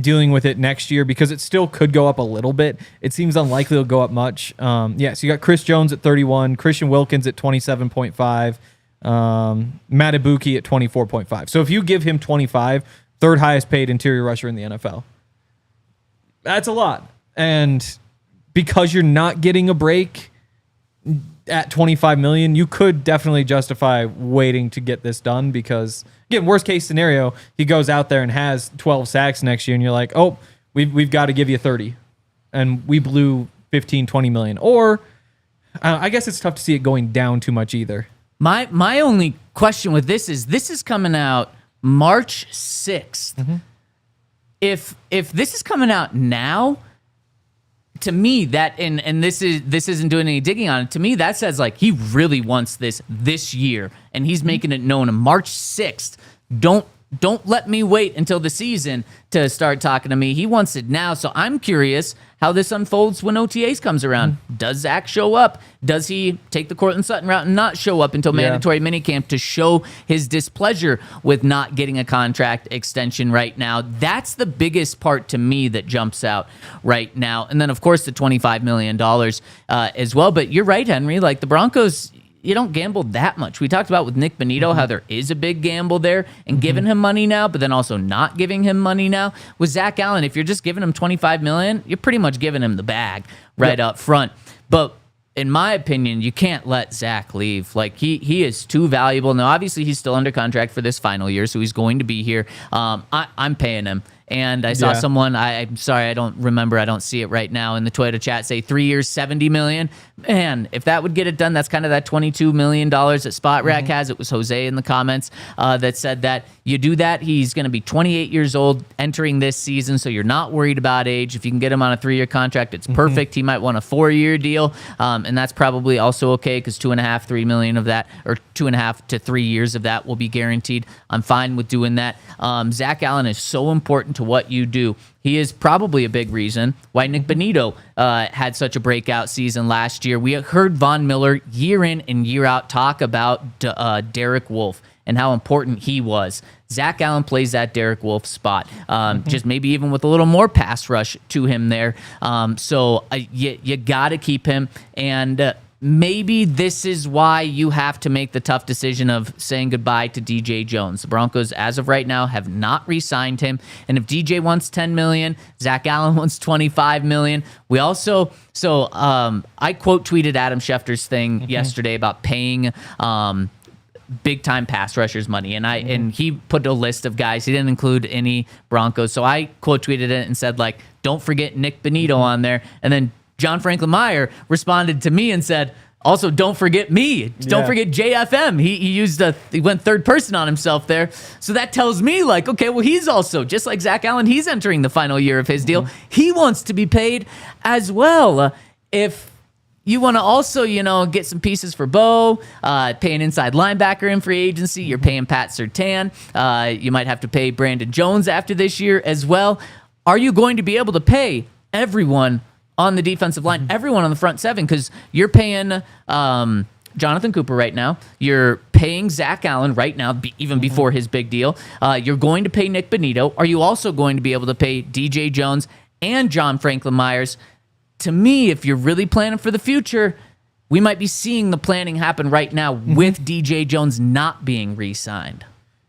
S2: dealing with it next year, because it still could go up a little bit. It seems unlikely it'll go up much. So you got Chris Jones at 31, Christian Wilkins at 27.5, Matt Ibuki at 24.5. So if you give him 25, third highest paid interior rusher in the NFL. That's a lot. And because you're not getting a break at $25 million, you could definitely justify waiting to get this done, because again, worst case scenario, he goes out there and has 12 sacks next year and you're like, oh, we've got to give you 30 and we blew 15, 20 million. Or I guess it's tough to see it going down too much either.
S1: My only question with this is coming out March 6th. Mm-hmm. If this is coming out now, to me, that and this isn't doing any digging on it. To me, that says like he really wants this year, and he's making it known on March 6th. Don't let me wait until the season to start talking to me. He wants it now. So I'm curious how this unfolds when OTAs comes around. Does Zack show up? Does he take the Cortland Sutton route and not show up until mandatory minicamp to show his displeasure with not getting a contract extension right now? That's the biggest part to me that jumps out right now. And then, of course, the $25 million as well. But you're right, Henry. Like the Broncos, you don't gamble that much. We talked about with Nick Bonito how there is a big gamble there and giving him money now, but then also not giving him money now. With Zack Baun, if you're just giving him $25 million, you're pretty much giving him the bag right up front. But in my opinion, you can't let Zack leave. Like he is too valuable. Now, obviously, he's still under contract for this final year, so he's going to be here. I'm paying him. And I saw someone, I'm sorry, I don't remember, I don't see it right now in the Toyota chat, say 3 years, $70 million. Man, if that would get it done, that's kind of that $22 million that Spot Rack has. It was Jose in the comments that said that you do that. He's going to be 28 years old entering this season, so you're not worried about age. If you can get him on a 3-year contract, it's perfect. He might want a 4-year deal, and that's probably also okay because 2.5, 3 million of that, or 2.5 to 3 years of that will be guaranteed. I'm fine with doing that. Zack Allen is so important to what you do. He is probably a big reason why Nick Bonito had such a breakout season last year. We heard Von Miller year in and year out talk about Derek Wolfe and how important he was. Zack Allen plays that Derek Wolfe spot, just maybe even with a little more pass rush to him there. So you got to keep him. And maybe this is why you have to make the tough decision of saying goodbye to DJ Jones. The Broncos, as of right now, have not re-signed him. And if DJ wants $10 million, Zack Allen wants $25 million. We also, I quote tweeted Adam Schefter's thing yesterday about paying big time pass rushers money, and he put a list of guys. He didn't include any Broncos, so I quote tweeted it and said, like, don't forget Nick Bonito on there. And then John Franklin Meyer responded to me and said, also, don't forget me. Don't forget JFM. He went third person on himself there. So that tells me, like, okay, well, he's also, just like Zack Allen, he's entering the final year of his deal. He wants to be paid as well. If you want to also, get some pieces for Bo, pay an inside linebacker in free agency, you're paying Pat Surtain. You might have to pay Brandon Jones after this year as well. Are you going to be able to pay everyone on the defensive line, everyone on the front seven? Because you're paying Jonathan Cooper right now. You're paying Zack Allen right now, even before his big deal. You're going to pay Nick Bonito. Are you also going to be able to pay DJ Jones and John Franklin Myers? To me, if you're really planning for the future, we might be seeing the planning happen right now with DJ Jones not being re-signed.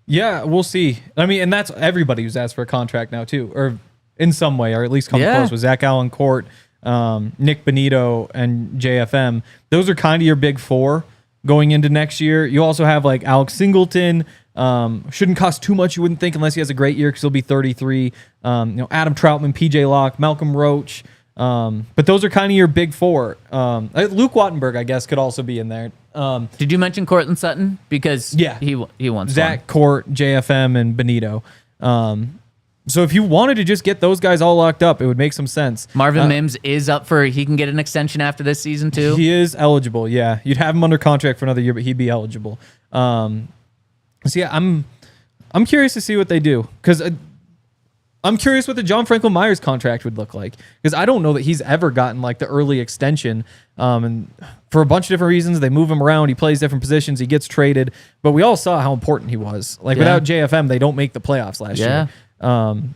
S2: Yeah, we'll see. I mean, and that's everybody who's asked for a contract now too, or in some way, or at least come close with Zack Allen, Court, Nick Bonito, and JFM. Those are kind of your big four going into next year. You also have like Alex Singleton. Shouldn't cost too much, you wouldn't think, unless he has a great year because he'll be 33. Adam Troutman, PJ Locke, Malcolm Roach. But those are kind of your big four. Luke Wattenberg, I guess, could also be in there.
S1: Did you mention Cortland Sutton? Because he wants
S2: Zach, Court, JFM, and Bonito. So if you wanted to just get those guys all locked up, it would make some sense.
S1: Marvin Mims is up for, he can get an extension after this season too?
S2: He is eligible, yeah. You'd have him under contract for another year, but he'd be eligible. So yeah, I'm curious to see what they do, because I'm curious what the John Franklin Myers contract would look like, because I don't know that he's ever gotten like the early extension. And for a bunch of different reasons, they move him around. He plays different positions. He gets traded, but we all saw how important he was. Like without JFM, they don't make the playoffs last year.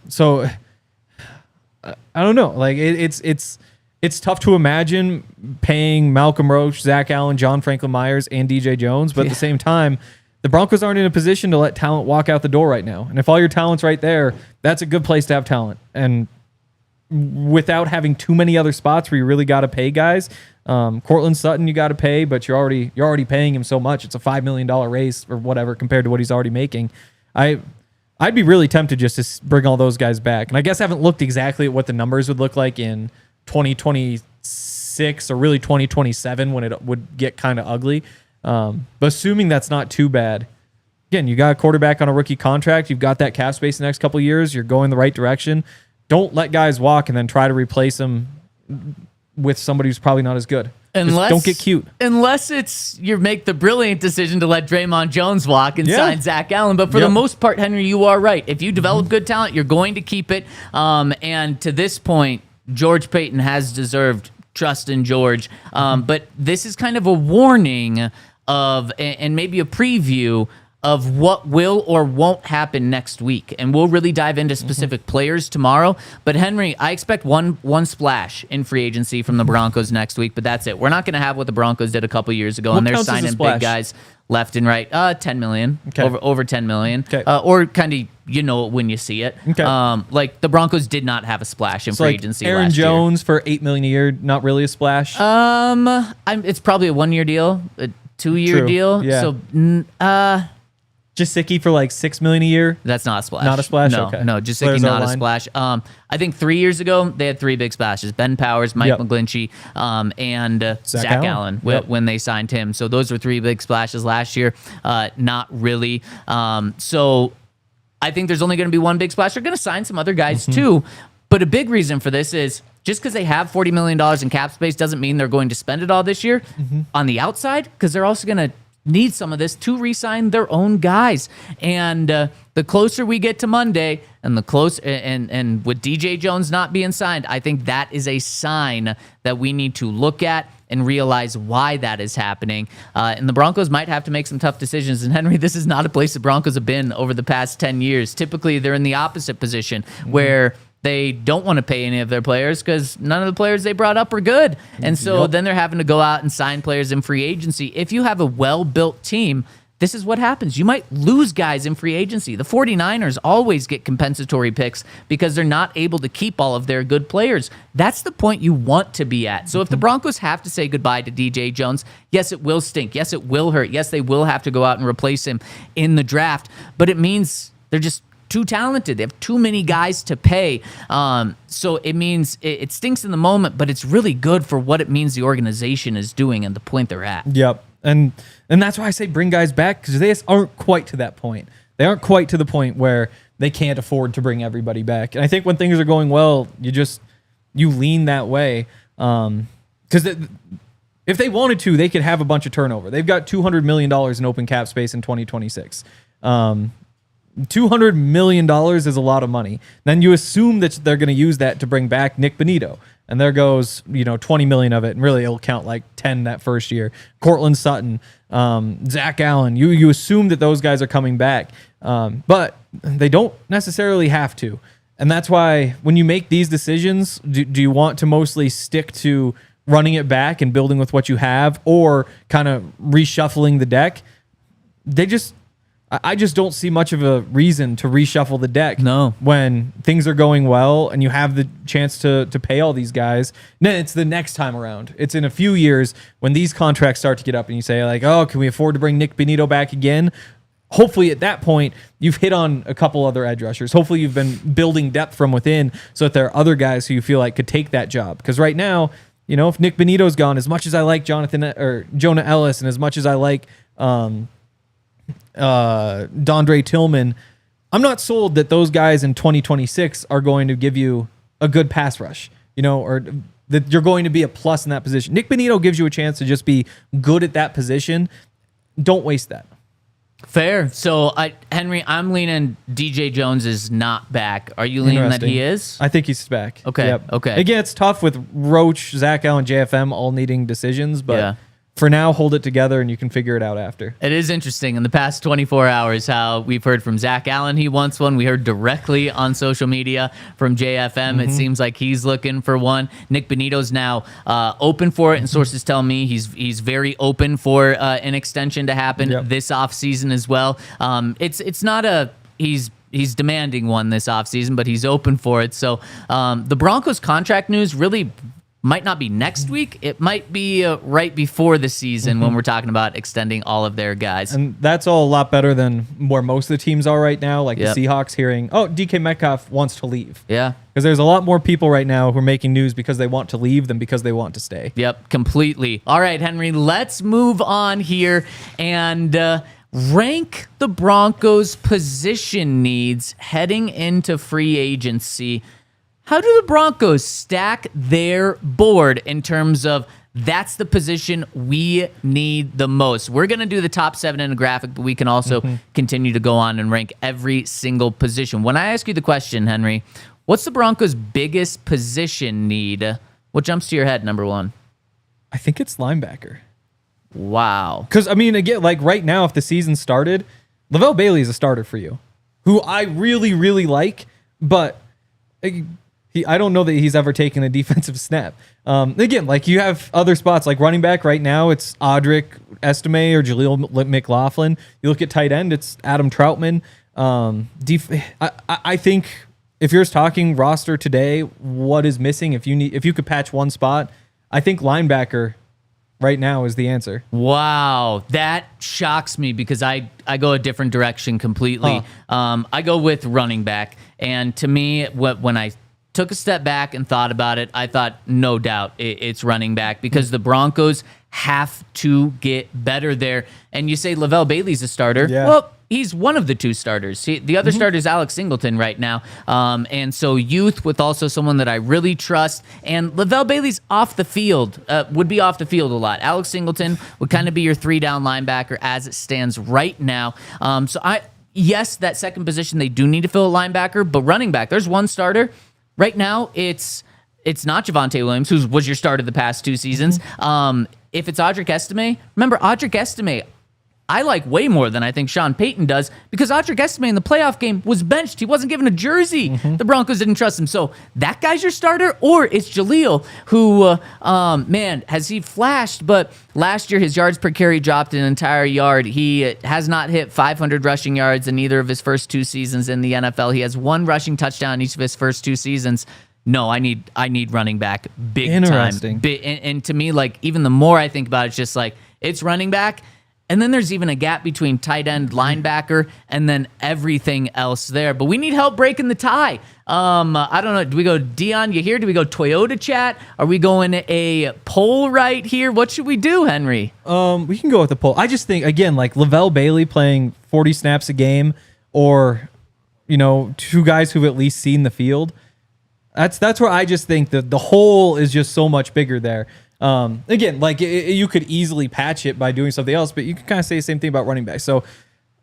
S2: So I don't know. Like it's tough to imagine paying Malcolm Roach, Zack Allen, John Franklin Myers, and DJ Jones, but at the same time, the Broncos aren't in a position to let talent walk out the door right now. And if all your talent's right there, that's a good place to have talent. And without having too many other spots where you really got to pay guys, Cortland Sutton you got to pay, but you're already paying him so much. It's a $5 million raise or whatever compared to what he's already making. I'd be really tempted just to bring all those guys back. And I guess I haven't looked exactly at what the numbers would look like in 2026 or really 2027 when it would get kind of ugly. But assuming that's not too bad, again, you got a quarterback on a rookie contract. You've got that cap space the next couple of years. You're going the right direction. Don't let guys walk and then try to replace them with somebody who's probably not as good. Don't get cute. Unless
S1: it's you make the brilliant decision to let Draymond Jones walk and sign Zack Allen. But for the most part, Henry, you are right. If you develop good talent, you're going to keep it. And to this point, George Payton has deserved trust in George. But this is kind of a warning of, and maybe a preview of what will or won't happen next week. And we'll really dive into specific players tomorrow. But Henry, I expect one splash in free agency from the Broncos next week, but that's it. We're not going to have what the Broncos did a couple years ago, and they're signing big guys left and right. 10 million, over 10 million, or kind of, when you see it. Like the Broncos did not have a splash in free agency
S2: Aaron
S1: last
S2: Jones for $8 million a year, not really a splash.
S1: It's probably a 1-year deal, a 2-year deal.
S2: Yeah.
S1: So,
S2: Jasicki for like $6 million a year.
S1: That's not a splash.
S2: Not a splash?
S1: No,
S2: Okay.
S1: no, Jasicki
S2: Players
S1: not a
S2: outlined.
S1: splash. I think 3 years ago they had 3 big splashes: Ben Powers, Mike
S2: Yep.
S1: McGlinchey, and
S2: Zach
S1: Zack
S2: Allen.
S1: Allen
S2: Yep.
S1: when they signed him. So those were 3 big splashes last year. Not really. So I think there's only going to be one big splash. They're going to sign some other guys too. But a big reason for this is just because they have $40 million in cap space doesn't mean they're going to spend it all this year on the outside, because they're also going to need some of this to re-sign their own guys. And the closer we get to Monday, and the close and with DJ Jones not being signed, I think that is a sign that we need to look at and realize why that is happening. And the Broncos might have to make some tough decisions. And Henry, this is not a place the Broncos have been over the past 10 years. Typically, they're in the opposite position where they don't want to pay any of their players because none of the players they brought up are good. And so then they're having to go out and sign players in free agency. If you have a well-built team, this is what happens. You might lose guys in free agency. The 49ers always get compensatory picks because they're not able to keep all of their good players. That's the point you want to be at. So if the Broncos have to say goodbye to DJ Jones, yes, it will stink. Yes, it will hurt. Yes, they will have to go out and replace him in the draft. But it means they're just too talented. They have too many guys to pay. So it means it stinks in the moment, but it's really good for what it means the organization is doing and the point they're at.
S2: Yep. And that's why I say bring guys back, because they just aren't quite to that point. They aren't quite to the point where they can't afford to bring everybody back. And I think when things are going well, you lean that way. Because if they wanted to, they could have a bunch of turnover. They've got $200 million in open cap space in 2026. $200 million is a lot of money. Then you assume that they're going to use that to bring back Nick Bonito. And there goes, 20 million of it. And really it'll count like 10 that first year. Cortland Sutton, Zack Allen. You assume that those guys are coming back. But they don't necessarily have to. And that's why when you make these decisions, do you want to mostly stick to running it back and building with what you have, or kind of reshuffling the deck? I just don't see much of a reason to reshuffle the deck.
S1: No.
S2: When things are going well and you have the chance to pay all these guys. Then it's the next time around. It's in a few years when these contracts start to get up and you say like, oh, can we afford to bring Nick Bonito back again? Hopefully at that point, you've hit on a couple other edge rushers. Hopefully you've been building depth from within so that there are other guys who you feel like could take that job. Because right now, if Nick Bonito's gone, as much as I like Jonah Ellis, and as much as I like Dondre Tillman, I'm not sold that those guys in 2026 are going to give you a good pass rush, or that you're going to be a plus in that position. Nick Bonito gives you a chance to just be good at that position. Don't waste that.
S1: Fair. So, Henry, I'm leaning DJ Jones is not back. Are you leaning that he is?
S2: I think he's back.
S1: Okay.
S2: Yep.
S1: Okay.
S2: Again, it's tough with Roach, Zack Allen, JFM all needing decisions, but for now, hold it together and you can figure it out after.
S1: It is interesting in the past 24 hours how we've heard from Zack Allen. He wants one. We heard directly on social media from JFM. It seems like he's looking for one. Nick Bonito's now open for it, and sources tell me he's very open for an extension to happen this offseason as well. It's not he's demanding one this offseason, but he's open for it. So the Broncos contract news really might not be next week. It might be right before the season when we're talking about extending all of their guys.
S2: And that's all a lot better than where most of the teams are right now, like the Seahawks hearing, DK Metcalf wants to leave.
S1: Yeah.
S2: Because there's a lot more people right now who are making news because they want to leave than because they want to stay.
S1: Yep, completely. All right, Henry, let's move on here and rank the Broncos' position needs heading into free agency. How do the Broncos stack their board in terms of that's the position we need the most? We're going to do the top 7 in a graphic, but we can also continue to go on and rank every single position. When I ask you the question, Henry, what's the Broncos' biggest position need? What jumps to your head, number 1?
S2: I think it's linebacker.
S1: Wow.
S2: Because, again, like right now, if the season started, Lavelle Bailey is a starter for you, who I really, really like, but I don't know that he's ever taken a defensive snap. Again, like you have other spots like running back right now, it's Audric Estime or Jaleel McLaughlin. You look at tight end, it's Adam Troutman. I think if you're talking roster today, what is missing? If you could patch one spot, I think linebacker right now is the answer.
S1: Wow, that shocks me because I go a different direction completely. I go with running back, and to me, when I took a step back and thought about it, I thought no doubt it's running back because the Broncos have to get better there. And you say Lavelle Bailey's a starter.
S2: Yeah.
S1: Well, he's one of the two starters. The other starter is Alex Singleton right now. And so youth with also someone that I really trust. And Lavelle Bailey's off the field, would be off the field a lot. Alex Singleton would kind of be your 3-down linebacker as it stands right now. Yes, that second position, they do need to fill a linebacker, but running back, there's one starter. Right now, it's not Javonte Williams, who was your starter the past 2 seasons. If it's Audric Estime, remember Audric Estime, I like way more than I think Sean Payton does because Audric Estime in the playoff game was benched. He wasn't given a jersey. The Broncos didn't trust him. So that guy's your starter, or it's Jaleel, who, man, has he flashed? But last year, his yards per carry dropped an entire yard. He has not hit 500 rushing yards in either of his first 2 seasons in the NFL. He has 1 rushing touchdown in each of his first 2 seasons. No, I need running back big time. And to me, like, even the more I think about it, it's just like, it's running back. And then there's even a gap between tight end, linebacker, and then everything else there. But we need help breaking the tie. I don't know. Do we go Dion, you here? Do we go Toyota chat? Are we going a poll right here? What should we do, Henry?
S2: We can go with the poll. I just think, again, like Lavelle Bailey playing 40 snaps a game, or, 2 guys who've at least seen the field. That's where I just think that the hole is just so much bigger there. Again, like you could easily patch it by doing something else, but you can kind of say the same thing about running back. So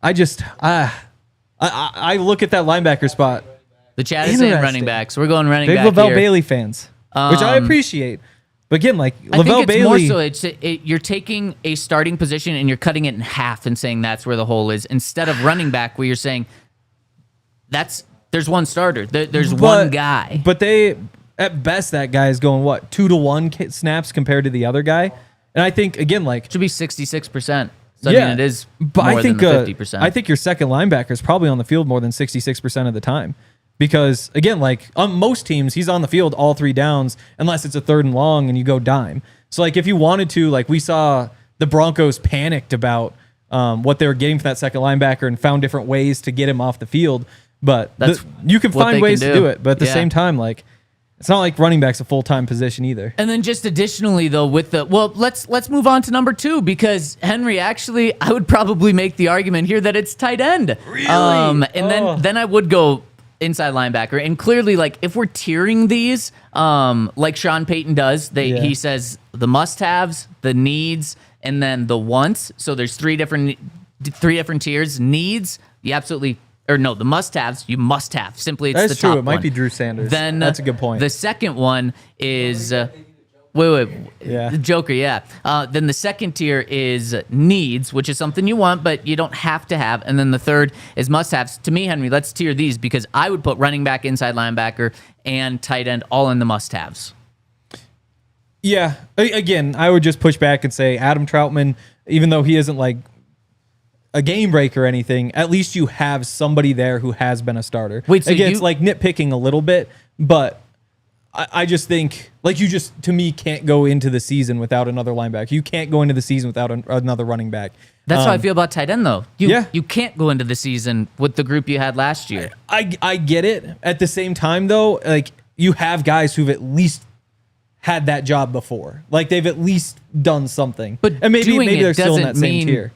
S2: I just I look at that linebacker spot.
S1: The chat is saying running back, so we're going running back.
S2: Big Lavelle
S1: here.
S2: Bailey fans, which I appreciate. But again, like Lavelle
S1: I think
S2: Bailey,
S1: more so you're taking a starting position and you're cutting it in half and saying that's where the hole is, instead of running back where you're saying there's one starter, there's one guy.
S2: But at best, that guy is going, 2-to-1 snaps compared to the other guy? And I think, again, like...
S1: Should be 66%. So, I mean, it is more than 50%.
S2: I think your second linebacker is probably on the field more than 66% of the time. Because, again, like, on most teams, he's on the field all 3 downs, unless it's a 3rd and long and you go dime. So, like, if you wanted to, like, we saw the Broncos panicked about what they were getting for that second linebacker and found different ways to get him off the field. But you can find ways to do it. But at the same time, like... It's not like running back's a full-time position either.
S1: And then just additionally, though, let's move on to number 2, because Henry, actually, I would probably make the argument here that it's tight end.
S2: Really?
S1: Then I would go inside linebacker. And clearly, like, if we're tiering these, like Sean Payton does, he says the must-haves, the needs, and then the wants. So there's 3 different tiers. Needs, you absolutely... Or no, the must-haves, you must have. Simply, it's
S2: That's
S1: the top
S2: true. It might
S1: one.
S2: be Drew Sanders.
S1: Then
S2: that's a good point.
S1: The second one is wait,
S2: yeah,
S1: the Joker, yeah. Then the second tier is needs, which is something you want, but you don't have to have. And then the third is must-haves. To me, Henry, let's tier these because I would put running back, inside linebacker, and tight end all in the must-haves.
S2: Yeah. Again, I would just push back and say Adam Troutman, even though he isn't like a game breaker or anything, at least you have somebody there who has been a starter.
S1: Wait, so
S2: again, it's like nitpicking a little bit, but I just think, like, you just, to me, can't go into the season without another linebacker. You can't go into the season without another running back.
S1: That's how I feel about tight end, though. You can't go into the season with the group you had last year.
S2: I get it. At the same time, though, like, you have guys who've at least had that job before. Like, they've at least done something.
S1: But
S2: and maybe they're still in that same tier.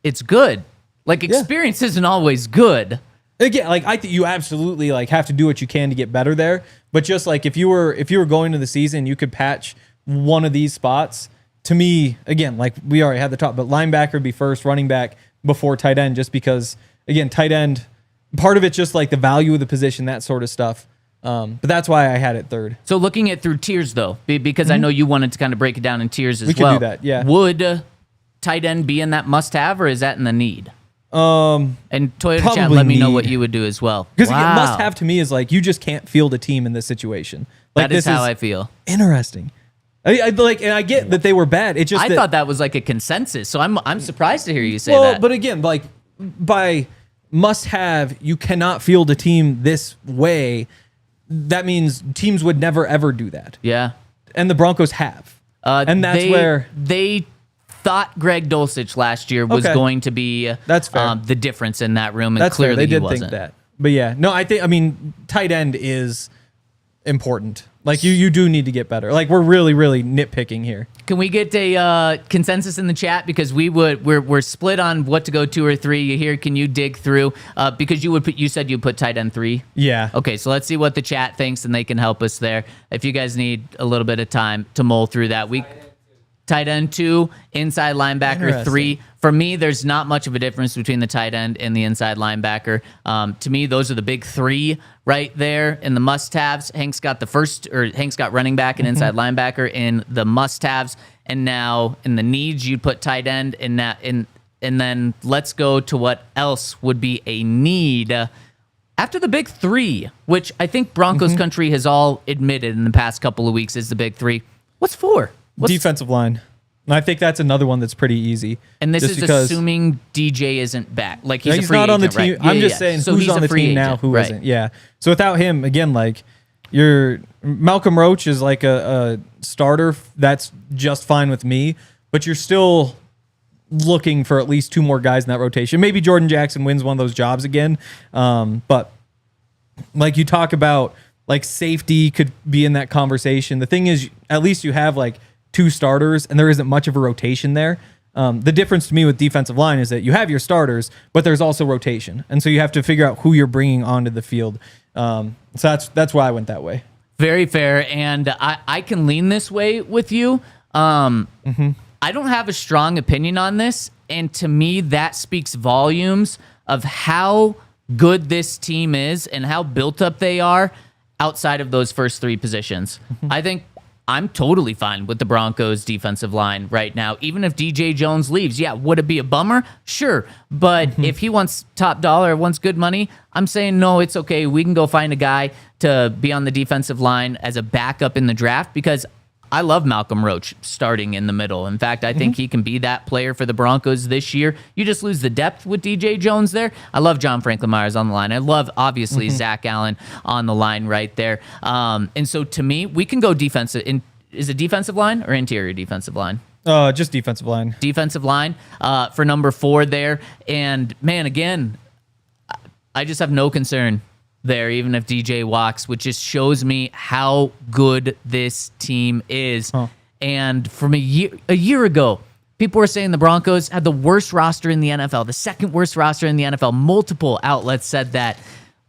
S1: It's good. Like, experience isn't always good.
S2: Again, like, I think you absolutely like have to do what you can to get better there. But just like if you were going into the season, you could patch one of these spots. To me, again, like we already had the top, but linebacker would be first, running back before tight end, just because, again, tight end, part of it's just like the value of the position, that sort of stuff. But that's why I had it third.
S1: So looking at through tiers, though, because I know you wanted to kind of break it down in tiers as well.
S2: We could do that, yeah.
S1: Would tight end be in that must-have, or is that in the need? And Toyota chat, let me know what you would do as well.
S2: Because must-have to me is like you just can't field a team in this situation. Like,
S1: that is how I feel.
S2: Interesting. I like, and I get that they were bad. It just
S1: I thought that was like a consensus, so I'm surprised to hear you say that.
S2: Well, but again, like by must-have, you cannot field a team this way. That means teams would never ever do that.
S1: Yeah.
S2: And the Broncos have. And that's where
S1: they thought Greg Dulcich last year was going to be
S2: that's fair.
S1: The difference in that room, and
S2: that's
S1: clearly
S2: fair. They
S1: he
S2: did
S1: wasn't.
S2: think that. But yeah, no, I mean, tight end is important. Like you do need to get better. Like we're really, really nitpicking here.
S1: Can we get a consensus in the chat, because we're split on what to go 2 or 3 here? Can you dig through because you said you put tight end 3?
S2: Yeah.
S1: Okay, so let's see what the chat thinks, and they can help us there. If you guys need a little bit of time to mull through that, tight end 2, inside linebacker 3. For me, there's not much of a difference between the tight end and the inside linebacker. To me, those are the big 3 right there in the must-haves. Hank's got running back and inside linebacker in the must-haves, and now in the needs, you'd put tight end and then let's go to what else would be a need after the big 3, which I think Broncos country has all admitted in the past couple of weeks is the big 3. What's 4?
S2: Defensive line. And I think that's another one that's pretty easy.
S1: And this is assuming DJ isn't back. Like he's a free
S2: not on the
S1: agent,
S2: team.
S1: right? Yeah,
S2: I'm just saying
S1: so
S2: who's on the team now, who
S1: right.
S2: not Yeah. So without him, again, like Malcolm Roach is like a starter. That's just fine with me. But you're still looking for at least 2 more guys in that rotation. Maybe Jordan Jackson wins one of those jobs again. But like you talk about, like safety could be in that conversation. The thing is, at least you have like 2 starters, and there isn't much of a rotation there. The difference to me with defensive line is that you have your starters, but there's also rotation, and so you have to figure out who you're bringing onto the field. So that's why I went that way.
S1: Very fair, and I can lean this way with you. I don't have a strong opinion on this, and to me, that speaks volumes of how good this team is and how built up they are outside of those first 3 positions. I think I'm totally fine with the Broncos defensive line right now. Even if DJ Jones leaves, would it be a bummer? Sure. But if he wants top dollar, wants good money, I'm saying, no, it's okay. We can go find a guy to be on the defensive line as a backup in the draft, because I love Malcolm Roach starting in the middle. In fact, I think he can be that player for the Broncos this year. You just lose the depth with DJ Jones there. I love John Franklin Myers on the line. I love, obviously, Zach Allen on the line right there. And so, to me, we can go defensive. Is it defensive line or interior defensive line?
S2: Just defensive line.
S1: Defensive line for number 4 there. And, man, again, I just have no concern there, even if DJ walks, which just shows me how good this team is. And from a year ago, people were saying the Broncos had the worst roster in the NFL, the second worst roster in the NFL. Multiple outlets said that.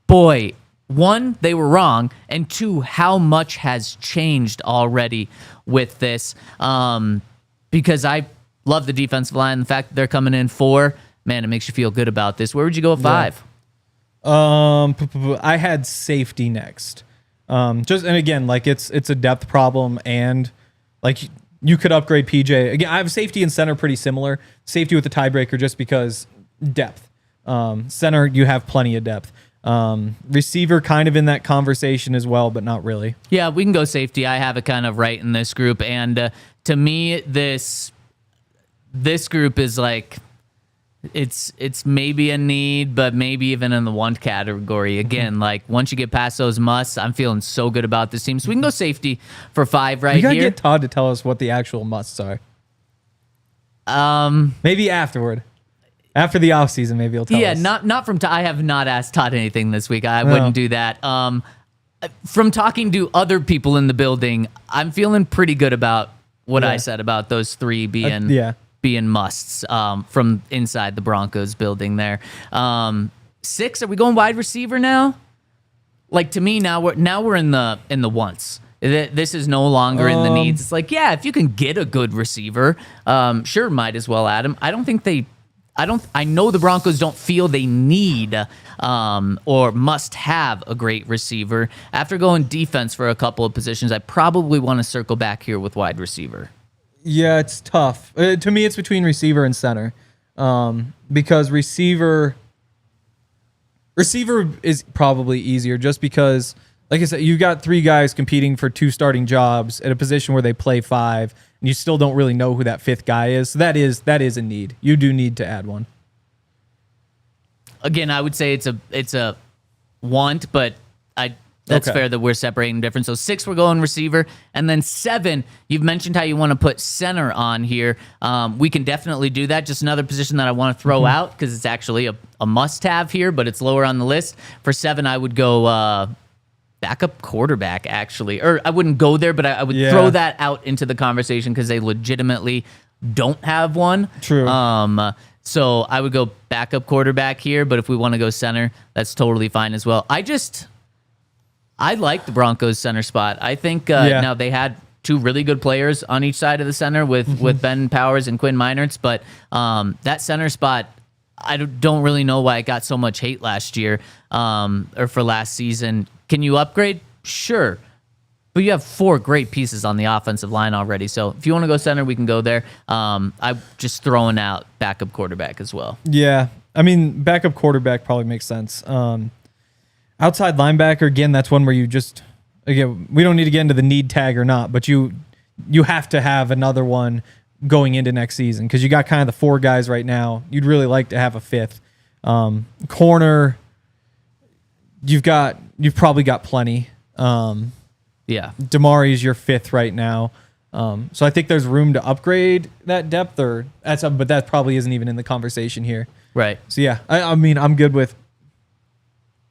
S1: Boy, 1, they were wrong, and 2, how much has changed already with this. Because I love the defensive line. The fact that they're coming in 4, man, it makes you feel good about this. Where would you go at 5?
S2: I had safety next. And again, like it's a depth problem, and like you could upgrade PJ. Again, I have safety and center pretty similar. Safety with the tiebreaker just because depth. Center, you have plenty of depth. Receiver kind of in that conversation as well, but not really.
S1: Yeah, we can go safety. I have it kind of right in this group, and to me, this group is like, it's maybe a need, but maybe even in the 1 category. Again, like once you get past those musts, I'm feeling so good about this team. So we can go safety for 5 right here.
S2: We gotta get Todd to tell us what the actual musts are. Maybe afterward. After the offseason, maybe he'll tell us.
S1: Yeah, not from Todd. I have not asked Todd anything this week. I wouldn't do that. From talking to other people in the building, I'm feeling pretty good about what I said about those 3 being musts from inside the Broncos building there. 6, are we going wide receiver now? Like, to me, now we're in the wants. This is no longer in the needs. It's like, if you can get a good receiver, sure, might as well add him. I know the Broncos don't feel they need or must have a great receiver. After going defense for a couple of positions, I probably want to circle back here with wide receiver.
S2: Yeah, it's tough. To me, it's between receiver and center, because receiver is probably easier just because, like I said, you've got 3 guys competing for 2 starting jobs at a position where they play 5, and you still don't really know who that 5th guy is. So that is a need. You do need to add one.
S1: Again, I would say it's a want, but That's
S2: Okay.
S1: fair that we're separating different. So 6, we're going receiver. And then 7, you've mentioned how you want to put center on here. We can definitely do that. Just another position that I want to throw out because it's actually a must-have here, but it's lower on the list. For 7, I would go backup quarterback, actually. Or I wouldn't go there, but I would throw that out into the conversation because they legitimately don't have one.
S2: True.
S1: So I would go backup quarterback here, but if we want to go center, that's totally fine as well. I like the Broncos center spot. I think now they had 2 really good players on each side of the center with Ben Powers and Quinn Meinertz, but that center spot, I don't really know why it got so much hate last year or for last season. Can you upgrade? Sure. But you have 4 great pieces on the offensive line already. So if you want to go center, we can go there. I'm just throwing out backup quarterback as well.
S2: Yeah. I mean, backup quarterback probably makes sense. Outside linebacker, again, that's one where you just, again, we don't need to get into the need tag or not, but you have to have another one going into next season because you got kind of the 4 guys right now. You'd really like to have a 5th. Corner, you've probably got plenty.
S1: Yeah.
S2: Damari's your 5th right now. So I think there's room to upgrade that depth, but that probably isn't even in the conversation here.
S1: Right.
S2: So yeah, I mean, I'm good with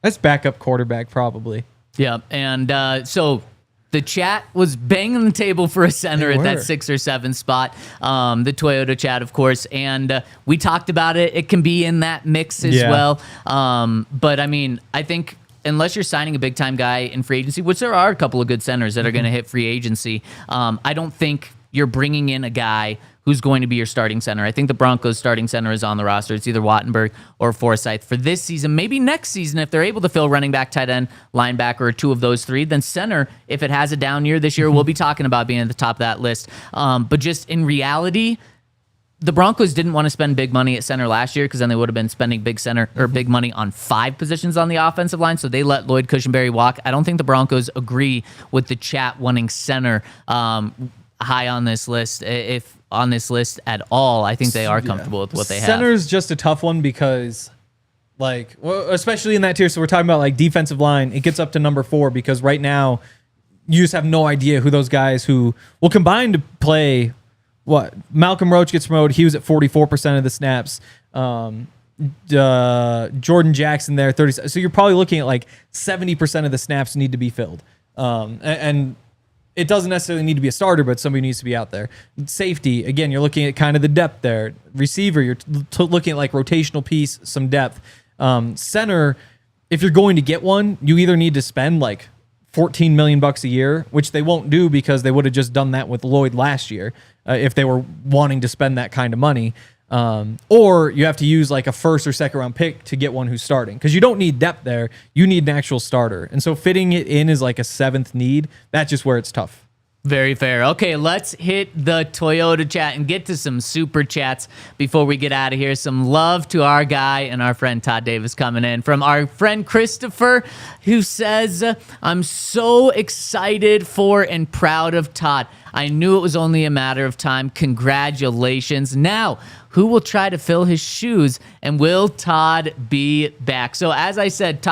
S2: that's backup quarterback probably.
S1: Yeah. And so the chat was banging the table for a center at that 6 or 7 spot. The Toyota chat, of course. And we talked about it. It can be in that mix as well. But I mean, I think unless you're signing a big-time guy in free agency, which there are a couple of good centers that are going to hit free agency, I don't think you're bringing in a guy who's going to be your starting center. I think the Broncos starting center is on the roster. It's either Wattenberg or Forsythe for this season. Maybe next season, if they're able to fill running back, tight end, linebacker, or 2 of those 3, then center, if it has a down year this year, we'll be talking about being at the top of that list. But just in reality, the Broncos didn't want to spend big money at center last year because then they would have been spending big money on 5 positions on the offensive line. So they let Lloyd Cushenberry walk. I don't think the Broncos agree with the chat wanting center high on this list. If on this list at all, I think they are comfortable with what they have.
S2: Center's just a tough one because, especially in that tier. So we're talking about like defensive line. It gets up to number 4 because right now you just have no idea who those guys who will combine to play. What Malcolm Roach gets promoted. He was at 44% of the snaps. Jordan Jackson there 30. So you're probably looking at like 70% of the snaps need to be filled. And it doesn't necessarily need to be a starter, but somebody needs to be out there. Safety, again, you're looking at kind of the depth there. Receiver, you're looking at like rotational piece, some depth. Center, if you're going to get one, you either need to spend like $14 million a year, which they won't do because they would have just done that with Lloyd last year if they were wanting to spend that kind of money. Or you have to use like a 1st or 2nd round pick to get one who's starting because you don't need depth there. You need an actual starter. And so fitting it in is like a 7th need. That's just where it's tough.
S1: Very fair. Okay, let's hit the Toyota chat and get to some super chats before we get out of here. Some love to our guy and our friend Todd Davis coming in from our friend Christopher, who says, I'm so excited for and proud of Todd. I knew it was only a matter of time. Congratulations. Now, who will try to fill his shoes, and will Todd be back? So as I said,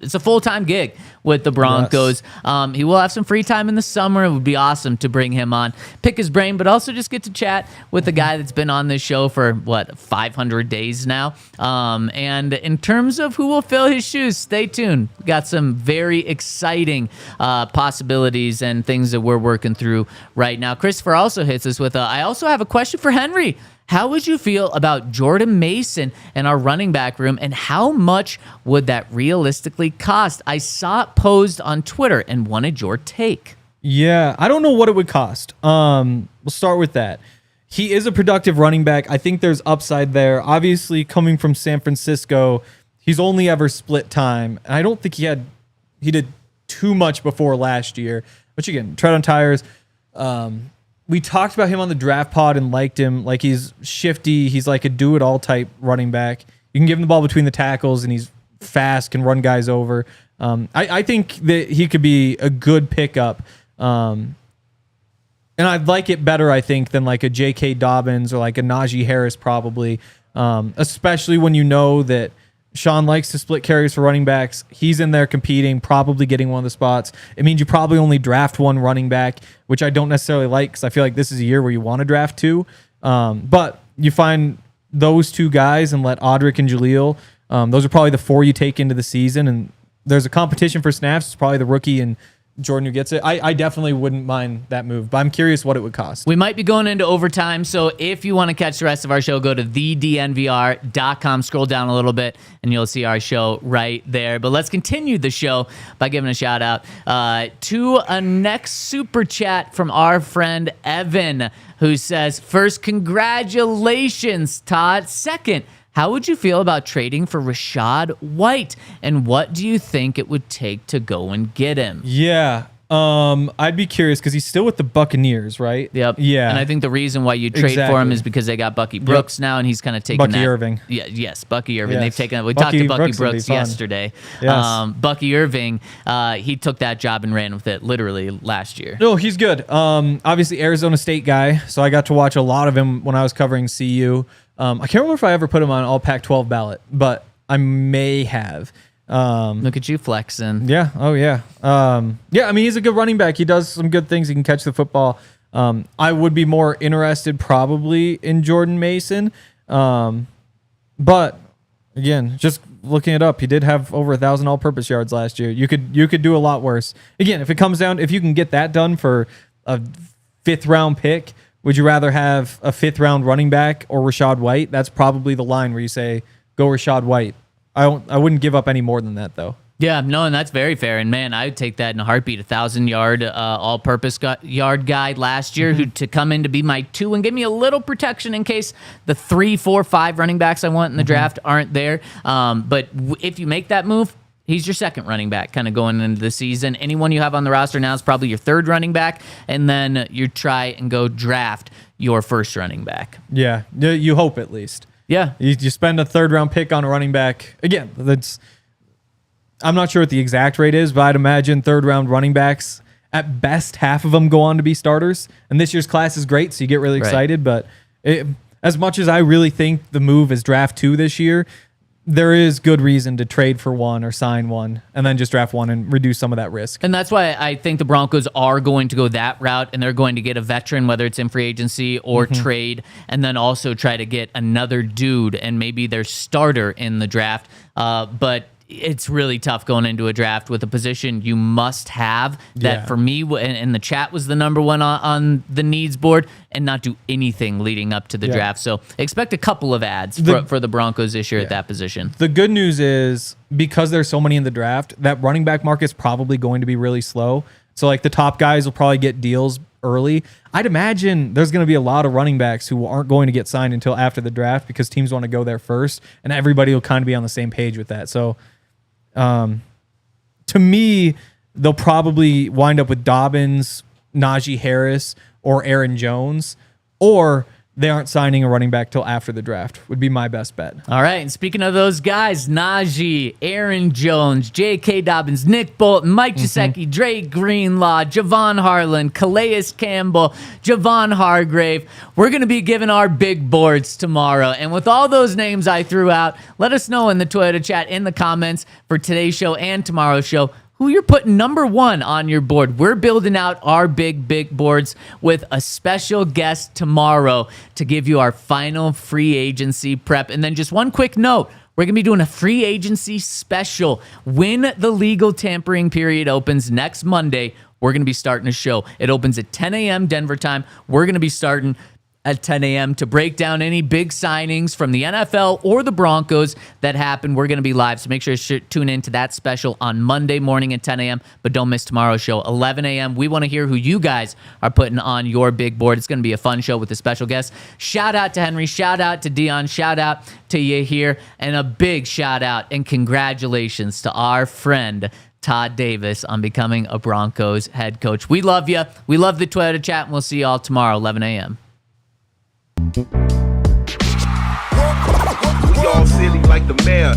S1: it's a full-time gig with the Broncos. Yes. He will have some free time in the summer. It would be awesome to bring him on, pick his brain, but also just get to chat with the guy that's been on this show for, 500 days now. And in terms of who will fill his shoes, stay tuned. We got some very exciting possibilities and things that we're working through right now. Christopher also hits us with, I also have a question for Henry. How would you feel about Jordan Mason and our running back room, and how much would that realistically cost? I saw it posed on Twitter and wanted your take.
S2: Yeah, I don't know what it would cost. We'll start with that. He is a productive running back. I think there's upside there. Obviously, coming from San Francisco, he's only ever split time. And I don't think he did too much before last year, which again, tread on tires. We talked about him on the draft pod and liked him. Like, he's shifty. He's like a do-it-all type running back. You can give him the ball between the tackles, and he's fast, can run guys over. I think that he could be a good pickup. And I'd like it better, I think, than like a J.K. Dobbins or like a Najee Harris probably, especially when you know that Sean likes to split carries for running backs. He's in there competing, probably getting one of the spots. It means you probably only draft one running back, which I don't necessarily like because I feel like this is a year where you want to draft two. But you find those two guys and let Audric and Jaleel, those are probably the 4 you take into the season. And there's a competition for snaps. It's probably the rookie and Jordan who gets it. I definitely wouldn't mind that move, but I'm curious what it would cost.
S1: We might be going into overtime, so if you want to catch the rest of our show, go to thednvr.com, scroll down a little bit, and you'll see our show right there. But let's continue the show by giving a shout-out to a next super chat from our friend Evan, who says, first, congratulations, Todd. Second, how would you feel about trading for Rachaad White? And what do you think it would take to go and get him?
S2: Yeah. I'd be curious because he's still with the Buccaneers, right?
S1: Yep.
S2: Yeah.
S1: And I think the reason why you trade for him is because they got Bucky Brooks now, and he's kind of taking
S2: Bucky Irving.
S1: Yeah, yes, Bucky Irving.
S2: Yes.
S1: They've taken. We talked to Bucky Brooks yesterday.
S2: Yes.
S1: Bucky Irving, he took that job and ran with it literally last year.
S2: No, he's good. Obviously Arizona State guy, so I got to watch a lot of him when I was covering CU. I can't remember if I ever put him on all Pac-12 ballot, but I may have.
S1: Look at you flexing.
S2: Yeah. Oh, yeah. Yeah, I mean, he's a good running back. He does some good things. He can catch the football. I would be more interested probably in Jordan Mason. But, again, just looking it up, he did have over 1,000 all-purpose yards last year. You could do a lot worse. Again, if it comes down, if you can get that done for a 5th-round pick, would you rather have a 5th-round running back or Rachaad White? That's probably the line where you say, go Rachaad White. I wouldn't give up any more than that, though.
S1: Yeah, no, and that's very fair. And, man, I would take that in a heartbeat. 1,000-yard all-purpose yard guy last year who to come in to be my 2 and give me a little protection in case the 3, 4, 5 running backs I want in the draft aren't there. But if you make that move, he's your 2nd running back kind of going into the season. Anyone you have on the roster now is probably your 3rd running back, and then you try and go draft your 1st running back.
S2: Yeah, you hope at least.
S1: Yeah.
S2: You spend a 3rd-round pick on a running back. Again, I'm not sure what the exact rate is, but I'd imagine 3rd-round running backs, at best, half of them go on to be starters. And this year's class is great, so you get really excited. But as much as I really think the move is draft 2 this year, there is good reason to trade for one or sign one and then just draft one and reduce some of that risk.
S1: And that's why I think the Broncos are going to go that route, and they're going to get a veteran, whether it's in free agency or trade, and then also try to get another dude and maybe their starter in the draft. But it's really tough going into a draft with a position you must have that for me, and the chat was the number one on the needs board, and not do anything leading up to the draft. So expect a couple of ads for the Broncos this year at that position.
S2: The good news is because there's so many in the draft, that running back market's probably going to be really slow. So like the top guys will probably get deals early. I'd imagine there's going to be a lot of running backs who aren't going to get signed until after the draft because teams want to go there first, and everybody will kind of be on the same page with that. So to me, they'll probably wind up with Dobbins, Najee Harris, or Aaron Jones, or they aren't signing a running back till after the draft would be my best bet.
S1: All right, and speaking of those guys, Najee, Aaron Jones, J.K. Dobbins, Nick Bolton, Mike Gesicki, Dre Greenlaw, Javon Harlan, Calais Campbell, Javon Hargrave. We're going to be giving our big boards tomorrow. And with all those names I threw out, let us know in the Toyota chat in the comments for today's show and tomorrow's show who you're putting number 1 on your board. We're building out our big boards with a special guest tomorrow to give you our final free agency prep. And then just one quick note, we're going to be doing a free agency special. When the legal tampering period opens next Monday, we're going to be starting a show. It opens at 10 a.m. Denver time. We're going to be starting at 10 a.m. to break down any big signings from the NFL or the Broncos that happen. We're going to be live, so make sure to tune in to that special on Monday morning at 10 a.m., but don't miss tomorrow's show, 11 a.m. We want to hear who you guys are putting on your big board. It's going to be a fun show with a special guest. Shout out to Henry. Shout out to Dion. Shout out to you here. And a big shout out and congratulations to our friend Todd Davis on becoming a Broncos head coach. We love you. We love the Toyota chat, and we'll see you all tomorrow, 11 a.m.
S4: We all silly like the mayor.